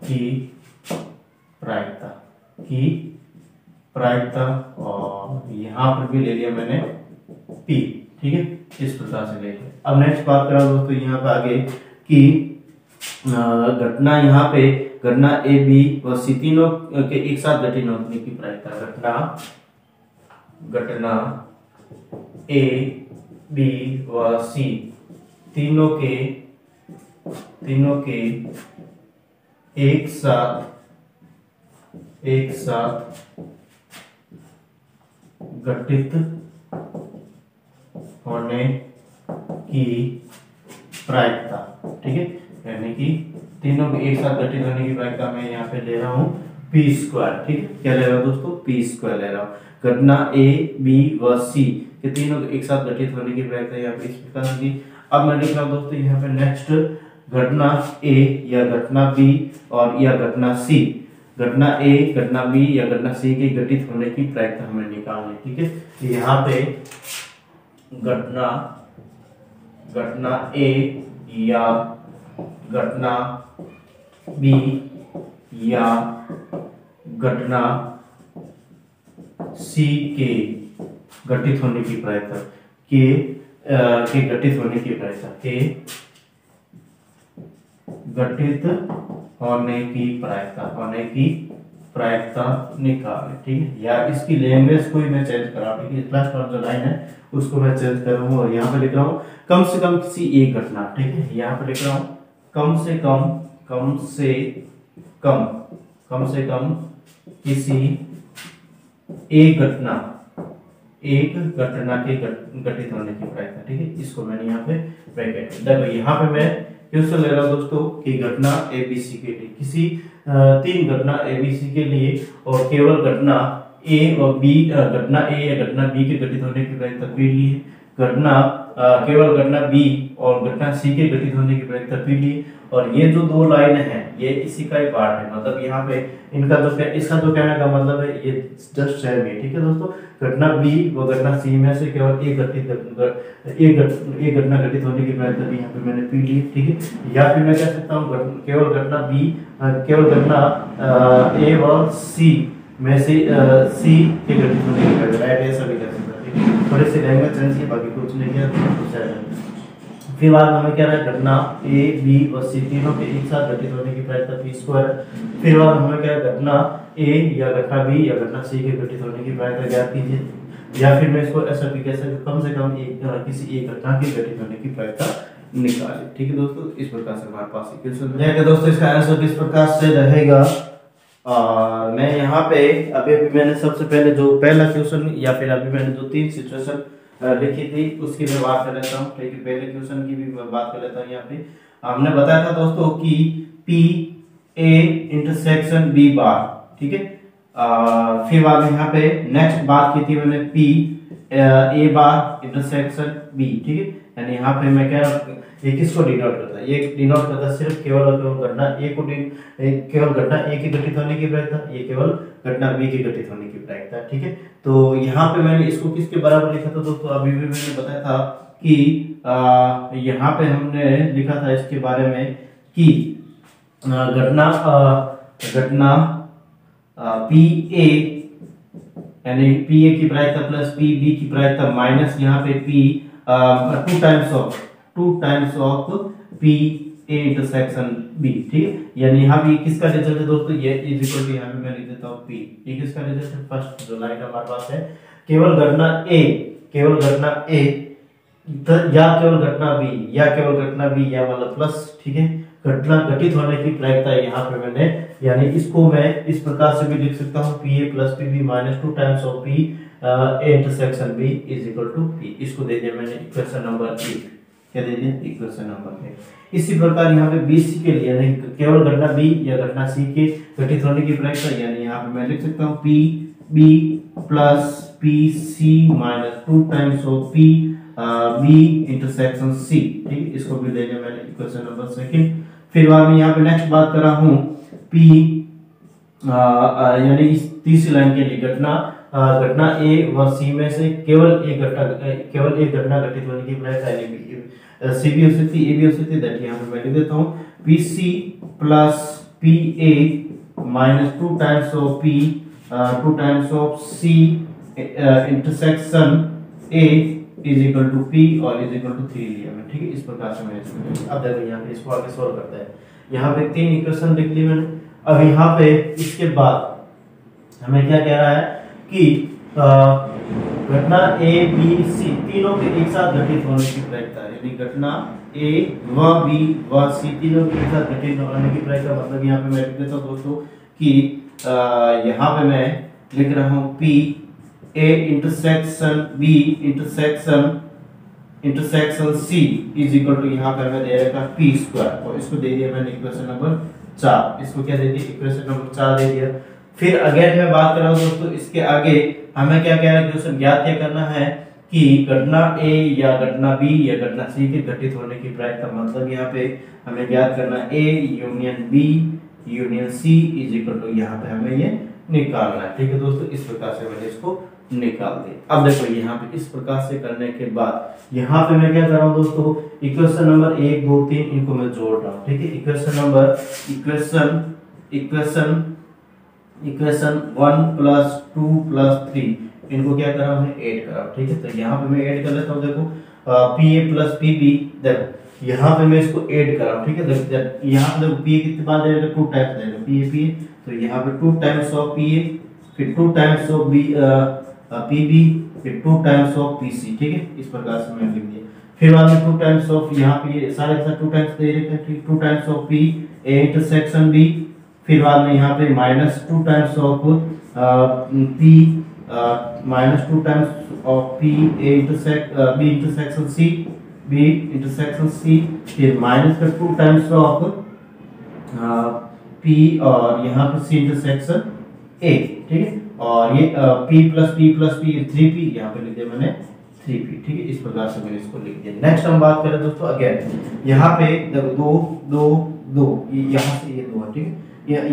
की प्रायिकता। और यहाँ पर भी ले लिया मैंने पी, ठीक है, इस प्रकार से ले लिया। अब नेक्स्ट बात करा दोस्तों यहाँ पे आगे कि घटना यहाँ पे घटना ए बी व सी तीनों के एक साथ घटित होने की प्रायिकता। घटना ए बी व सी तीनों के एक साथ घटित होने की प्रायिकता, ठीक है। यानी कि तीनों के एक साथ घटित होने की प्रायिकता मैं यहाँ पे ले रहा हूँ पी स्क्वायर, ठीक है। क्या ले रहा हूँ दोस्तों? पी स्क्वायर ले रहा हूँ। घटना ए बी व सी के तीनों के एक साथ घटित होने की प्रायिकता यहाँ पे इस प्रकार की। अब मैं लिख रहा हूँ दोस्तों यहाँ पे नेक्स्ट, घटना ए या घटना बी और या घटना सी, घटना ए घटना बी या घटना सी के घटित होने की प्रायिकता हमें निकालनी, ठीक है। यहाँ पे घटना ए या घटना बी या घटना सी के घटित होने की प्रायिकता के घटित होने की प्रायिकता निकालें, ठीक है। या इसकी लैंग्वेज को ही मैं चेंज कर रहा हूँ, ठीक है। लास्ट वाला जो लाइन है उसको मैं चेंज कर रहा हूँ और यहाँ पे लिख रहा हूँ कम से कम किसी एक घटना, ठीक है। यहाँ पे लिख रहा हूँ कम से कम किसी एक घटना के घटित होने की प्रायिकता, ठीक है। इसको मैंने यहाँ पे ब्रैकेट, देखो यहाँ पे मैं क्वेश्चन ले रहा हूँ दोस्तों कि घटना एबीसी के लिए, किसी 3 घटना एबीसी के लिए और केवल घटना ए और बी, घटना ए या घटना बी के घटित होने की प्रायिकता पी ली है। घटना केवल घटना बी और घटना सी के घटित होने की प्रायिकता पी ली। और ये जो दो लाइन है ये इसी का ही पार्ट है, मतलब यहाँ पे इनका तो इसका तो कहने का मतलब है ये जस्ट सेम है। ठीक है दोस्तों, घटना बी व घटना सी में से केवल एक घटना घटित होने की प्रायिकता भी यहाँ पे मैंने पी ली। ठीक है, या फिर मैं कह सकता हूँ केवल घटना बी केवल घटना ए व सी में से सी के घटित होने की प्रायिकता, राइट, ऐसा भी कह सकता है। ठीक है, थोड़े से लैंग्वेज चेंज किया, बाकी कुछ नहीं किया। फिर बाद हमें क्या है, घटना ए बी और सी तीनों के एक साथ घटित होने की प्रायिकता पी स्क्वायर है। फिर बाद हमें क्या है, घटना ए या घटना बी या घटना सी के घटित होने की प्रायिकता ज्ञात कीजिए। या फिर मैं इसको ऐसा भी कह सकता हूं, कम से कम किसी एक घटना के घटित होने की प्रायिकता निकालें। ठीक है दोस्तों, इस प्रकार से हमारे पास इक्वेशन है। दोस्तों इसका आंसर किस प्रकार से रहेगा, मैं यहाँ पे अभी मैंने सबसे पहले जो पहला क्वेश्चन या फिर अभी मैंने जो तीन सिचुएशन लिखी थी उसकी मैं बात कर लेता हूँ। ठीक है, पहले क्वेश्चन की भी मैं बात कर लेता हूँ। यहाँ पे हमने बताया था दोस्तों कि P A intersection B bar. ठीक है, फिर बाद में यहाँ पे नेक्स्ट बात की थी मैंने P A bar intersection B. ठीक है, यानी यहाँ पे मैं कह रहा हूँ ये किसको डिनोट करता है, ये डिनोट करता है सिर्फ केवल और केवल घटना ए को, केवल घटना ए की घटित होने की प्रायिकता, ये केवल घटना बी की घटित होने की प्रायिकता। ठीक है, तो यहाँ पे मैंने इसको किसके बराबर लिखा था दोस्तों, अभी भी मैंने बताया था कि यहाँ पे हमने लिखा था इसके बारे में कि घटना पी ए यानी पी ए की प्रायिकता प्लस पी बी की प्रायिकता माइनस यहाँ पे P two times of P A intersection B. ठीक है, यानी यहाँ भी किसका रिजल्ट है दोस्तों, ये इज इक्वल टू यहाँ पे मैं लिख देता हूँ पी, ये किसका रिजल्ट है, फर्स्ट जो लाइन हमारे पास है, केवल घटना ए या केवल घटना बी या केवल घटना बी या मतलब प्लस। ठीक है, घटना घटित होने की प्रायिकता यहाँ पे मैंने, यानी इसको मैं इस प्रकार से भी लिख सकता हूँ P A plus P B minus two times of P A intersection B is equal to P. इसको दे दिया मैंने इक्वेशन नंबर 1, क्या दे दिया, इक्वेशन नंबर 1। इसी प्रकार यहाँ पे बी सी के लिए यानी केवल घटना बी या घटना सी के घटित होने की प्रायिकता, यानी यहाँ पे मैं लिख सकता हूँ P B plus P C minus two times of P B intersection C. ठीक है, इसको भी दे दिया मैंने इक्वेशन नंबर 2। फिर बाद में यहाँ पे नेक्स्ट बात कर रहा हूँ पी यानी इस तीसरी लाइन के लिए घटना ए व सी में से केवल एक घटना घटित होने की प्रायिकता, यानी सी भी हो सकती है ए भी हो सकती है, दैट यहाँ पे मैं लिख देता हूँ P C plus P A minus two times of C intersection A is equal to P और इज इक्वल टू 3 लिया मैं। ठीक है, इस प्रकार से मैंने अब देखो यहाँ पे इसको आगे सॉल्व करते हैं। यहाँ पे 3 इक्वेशन लिख ली मैंने। अब यहाँ पे इसके बाद हमें क्या कह रहा है कि घटना ए बी सी तीनों के एक साथ घटित होने की प्रायिकता, यानी घटना ए व बी व सी तीनों के एक साथ घटित होने की प्रायिकता, मतलब यहाँ पे मैं लिख देता हूँ दोस्तों कि यहाँ पे मैं लिख रहा हूँ P A intersection B intersection C is equal to यहाँ पे मैं दे रखा पी स्क्वायर, और इसको दे दिया मैंने इक्वेशन नंबर 4। इसको क्या दे दिया, इक्वेशन नंबर 4 दे दिया। फिर अगेन मैं बात कर रहा हूँ दोस्तों, इसके आगे हमें क्या कह रहा है, क्वेश्चन ज्ञात करना है कि घटना ए या घटना बी या घटना सी के घटित होने की प्रायिकता, मतलब यहाँ पे हमें ज्ञात करना A union B union C is equal to यहाँ पे हमें ये निकालना है। ठीक है दोस्तों, इस प्रकार से मैंने इसको निकाल दिया। अब देखो यहाँ पे इस प्रकार से करने के बाद यहाँ पे मैं क्या कर रहा हूँ दोस्तों, इक्वेशन नंबर 1 2 3 इनको मैं जोड़ रहा हूँ। ठीक है, इक्वेशन 1 प्लस 2 प्लस 3 इनको क्या कर रहा हूँ, ऐड कर रहा हूँ। ठीक है, तो यहाँ पे मैं ऐड कर लेता हूँ। देखो P A plus P B, देखो यहाँ पे मैं इसको ऐड कर रहा हूँ। ठीक है, यहाँ पे देखो पी ए कितनी बार देगा, 2 टाइम्स देगा पी ए, तो यहाँ पे 2 टाइम्स ऑफ पी ए, फिर 2 times of B P B, फिर 2 टाइम्स ऑफ पी सी। ठीक है, इस प्रकार से मैंने लिख दिया। फिर बाद में 2 टाइम्स ऑफ यहाँ पे सारे के साथ 2 टाइम्स दे रखे हैं। ठीक, 2 times of P A intersection B, फिर बाद में यहाँ पे minus 2 times of P minus 2 times of P A B intersection C, फिर माइनस का 2 टाइम्स ऑफ पी और यहाँ पे सी इंटरसेक्शन ए। ठीक है, और ये p प्लस पी 3p यहाँ पे लिख दिया मैंने 3p, ठीक है। इस प्रकार से मैंने इसको लिख दिया। नेक्स्ट हम बात करें दोस्तों, अगेन यहाँ पे देखो 2 2 2, यहाँ से ये 2 है, ठीक है।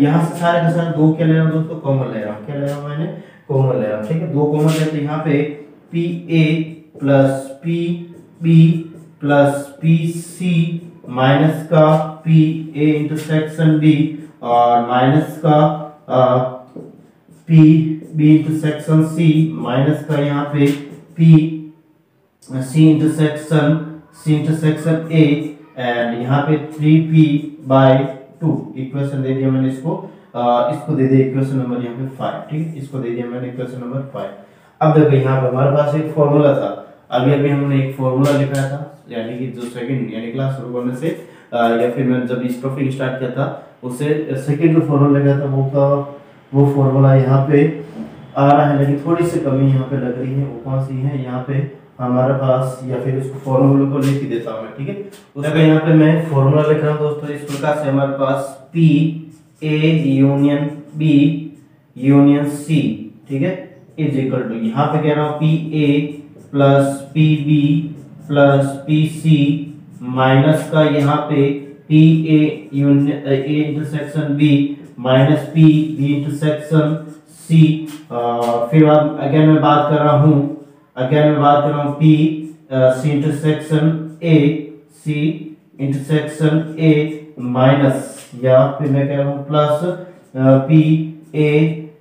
यहाँ से सारे के सारे 2 क्या ले रहा हूँ दोस्तों, कॉमन ले रहा हूँ। क्या ले रहा हूँ मैंने, कॉमन ले रहा हूँ, ठीक है। 2 कॉमन ले तो यहाँ पे pa plus pb plus pc minus का pa इंटरसेक्शन b और माइनस का pb इंटरसेक्शन c माइनस का यहाँ पे p c intersection a and यहाँ पे 3p बाय 2 इक्वेशन दे दिया मैंने इसको। इसको दे दिया इक्वेशन नंबर यहाँ पे 5, ठीक है। इसको दे दिया मैंने इक्वेशन नंबर 5। अब देखो यहाँ पे हमारे पास एक फॉर्मूला था, अभी हमने एक फॉर्मूला लिखा था, यानी कि जो सेकंड यानी क्लास शुरू करने से या फिर मैंने जब इस टॉपिक स्टार्ट किया था उससे सेकंड जो फॉर्मूला लगा था वो फॉर्मूला यहाँ पे आ रहा है, लेकिन थोड़ी सी कमी यहाँ पे लग रही है। वो कौन सी है, यहाँ पे हमारे पास, या फिर उसको फॉर्मूला को लिख देता हूँ मैं, ठीक है। उसका यहाँ पे मैं फॉर्मूला लिख रहा हूँ दोस्तों। इस प्रकार से हमारे पास P A union B union C, ठीक है, इज इक्वल टू, यहाँ पे कह रहा हूँ PA plus PB plus PC minus का यहाँ पे PA union A intersection B minus P B intersection C। फिर अगेन मैं बात कर रहा हूँ P C intersection A minus, या फिर मैं कह रहा हूँ plus P A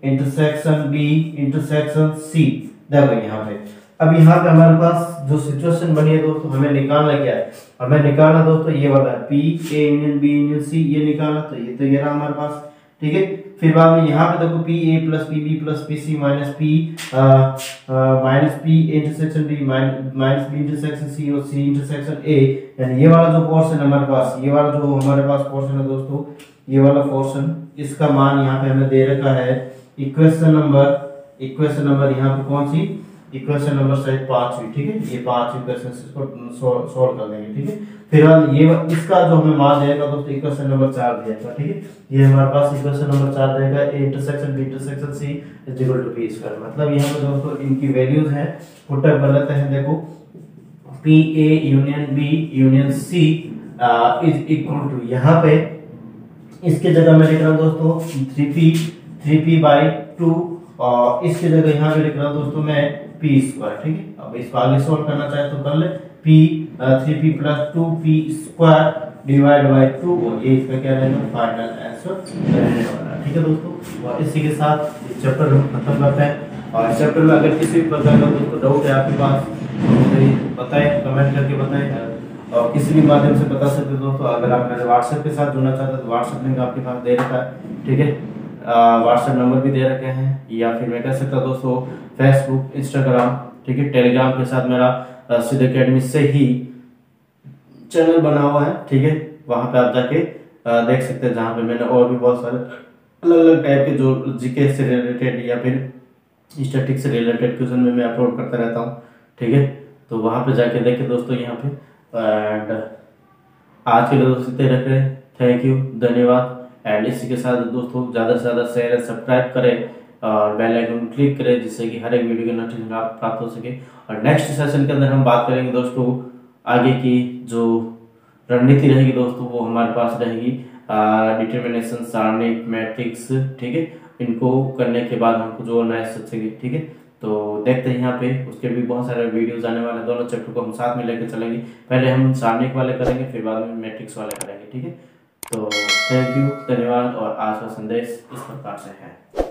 intersection B intersection C। देखो यहाँ पे, अब यहाँ पे हमारे पास जो सिचुएशन बनी है दोस्तों, हमें निकालना क्या है, हमें निकालना दोस्तों ये वाला P A union B union C, ये निकालना। तो ये रहा हमारे पास, ठीक है। फिर बाद में यहाँ पे देखो PA plus PB plus PC minus P intersection B minus B intersection C और C इंटरसेक्शन A, यानी ये वाला जो पोर्शन हमारे पास, ये वाला जो हमारे पास पोर्शन है दोस्तों, ये वाला पोर्शन, इसका मान यहाँ पे हमें दे रखा है इक्वेशन नंबर यहाँ पे कौन सी, इक्वेशन नंबर शायद 5वीं, ठीक है। ये 5 इक्वेशन इसको सॉल्व कर देंगे, ठीक है। फिर ये इसका जो हमें मान देगा दोस्तों इक्वेशन नंबर 4 दिया, ठीक है। ये हमारे पास इक्वेशन नंबर 4 देगा, A intersection B intersection C is equal to P square. मतलब यहाँ पे दोस्तों इनकी वैल्यूज है, पुट अप कर लेते हैं। देखो PA union B union C is equal to, यहाँ पे इसके जगह मैं लिख रहा हूँ दोस्तों 3p बाय 2 और इसके जगह यहाँ पे लिख रहा हूँ दोस्तों मैं P स्क्वायर, ठीक है। अब इसको आगे सॉल्व करना चाहे तो कर ले, 3p plus 2p square divide by 2, और ये इसका क्या रहेगा, फाइनल आंसर रहने वाला, ठीक है दोस्तों। और इसी के साथ चैप्टर हम खत्म करते हैं। और चैप्टर में अगर किसी भी प्रकार का दोस्तों डाउट है आपके पास तो मुझे बताएं, कमेंट करके बताएं, और किसी भी माध्यम से बता सकते हो दोस्तों। अगर आप मेरे व्हाट्सएप के साथ जुड़ना चाहते हैं तो व्हाट्सएप लिंक आपके पास दे रखा है, ठीक है। व्हाट्सएप नंबर भी दे रखे हैं, या फिर मैं कह सकता दोस्तों फेसबुक इंस्टाग्राम, ठीक है, टेलीग्राम के साथ मेरा सिद्ध एकेडमी से ही चैनल बना हुआ है, ठीक है। वहां पे आप जाके देख सकते हैं, जहाँ पे मैंने और भी बहुत सारे अलग अलग टाइप के जो जीके से रिलेटेड या फिर स्टैटिस्टिक्स से रिलेटेड क्वेश्चन में मैं अपलोड करता रहता हूँ, ठीक है। तो वहां पे जाके देखें दोस्तों यहाँ पे। एंड आज के लिए दोस्तों इतने रख रहे हैं, थैंक यू, धन्यवाद। एंड इसी के साथ दोस्तों ज़्यादा से ज़्यादा शेयर एंड सब्सक्राइब करें और बेल आइकन क्लिक करें, जिससे कि हर एक वीडियो की नोटिफिकेशन आप प्राप्त हो सके। और नेक्स्ट सेशन के अंदर हम बात करेंगे दोस्तों आगे की जो रणनीति रहेगी दोस्तों, वो हमारे पास रहेगी डिटर्मिनेशन, सारणिक, मैट्रिक्स, ठीक है। इनको करने के बाद हमको जो नया सकेंगे, ठीक है। तो देखते हैं यहाँ पे उसके भी बहुत सारे वीडियोस आने वाले हैं। दोनों चैप्टर को हम साथ में लेकर चलेंगे, पहले हम सारणिक वाले करेंगे, फिर बाद में मैट्रिक्स वाले करेंगे, ठीक है। तो थैंक यू, धन्यवाद। और आज का संदेश इस प्रकार से है।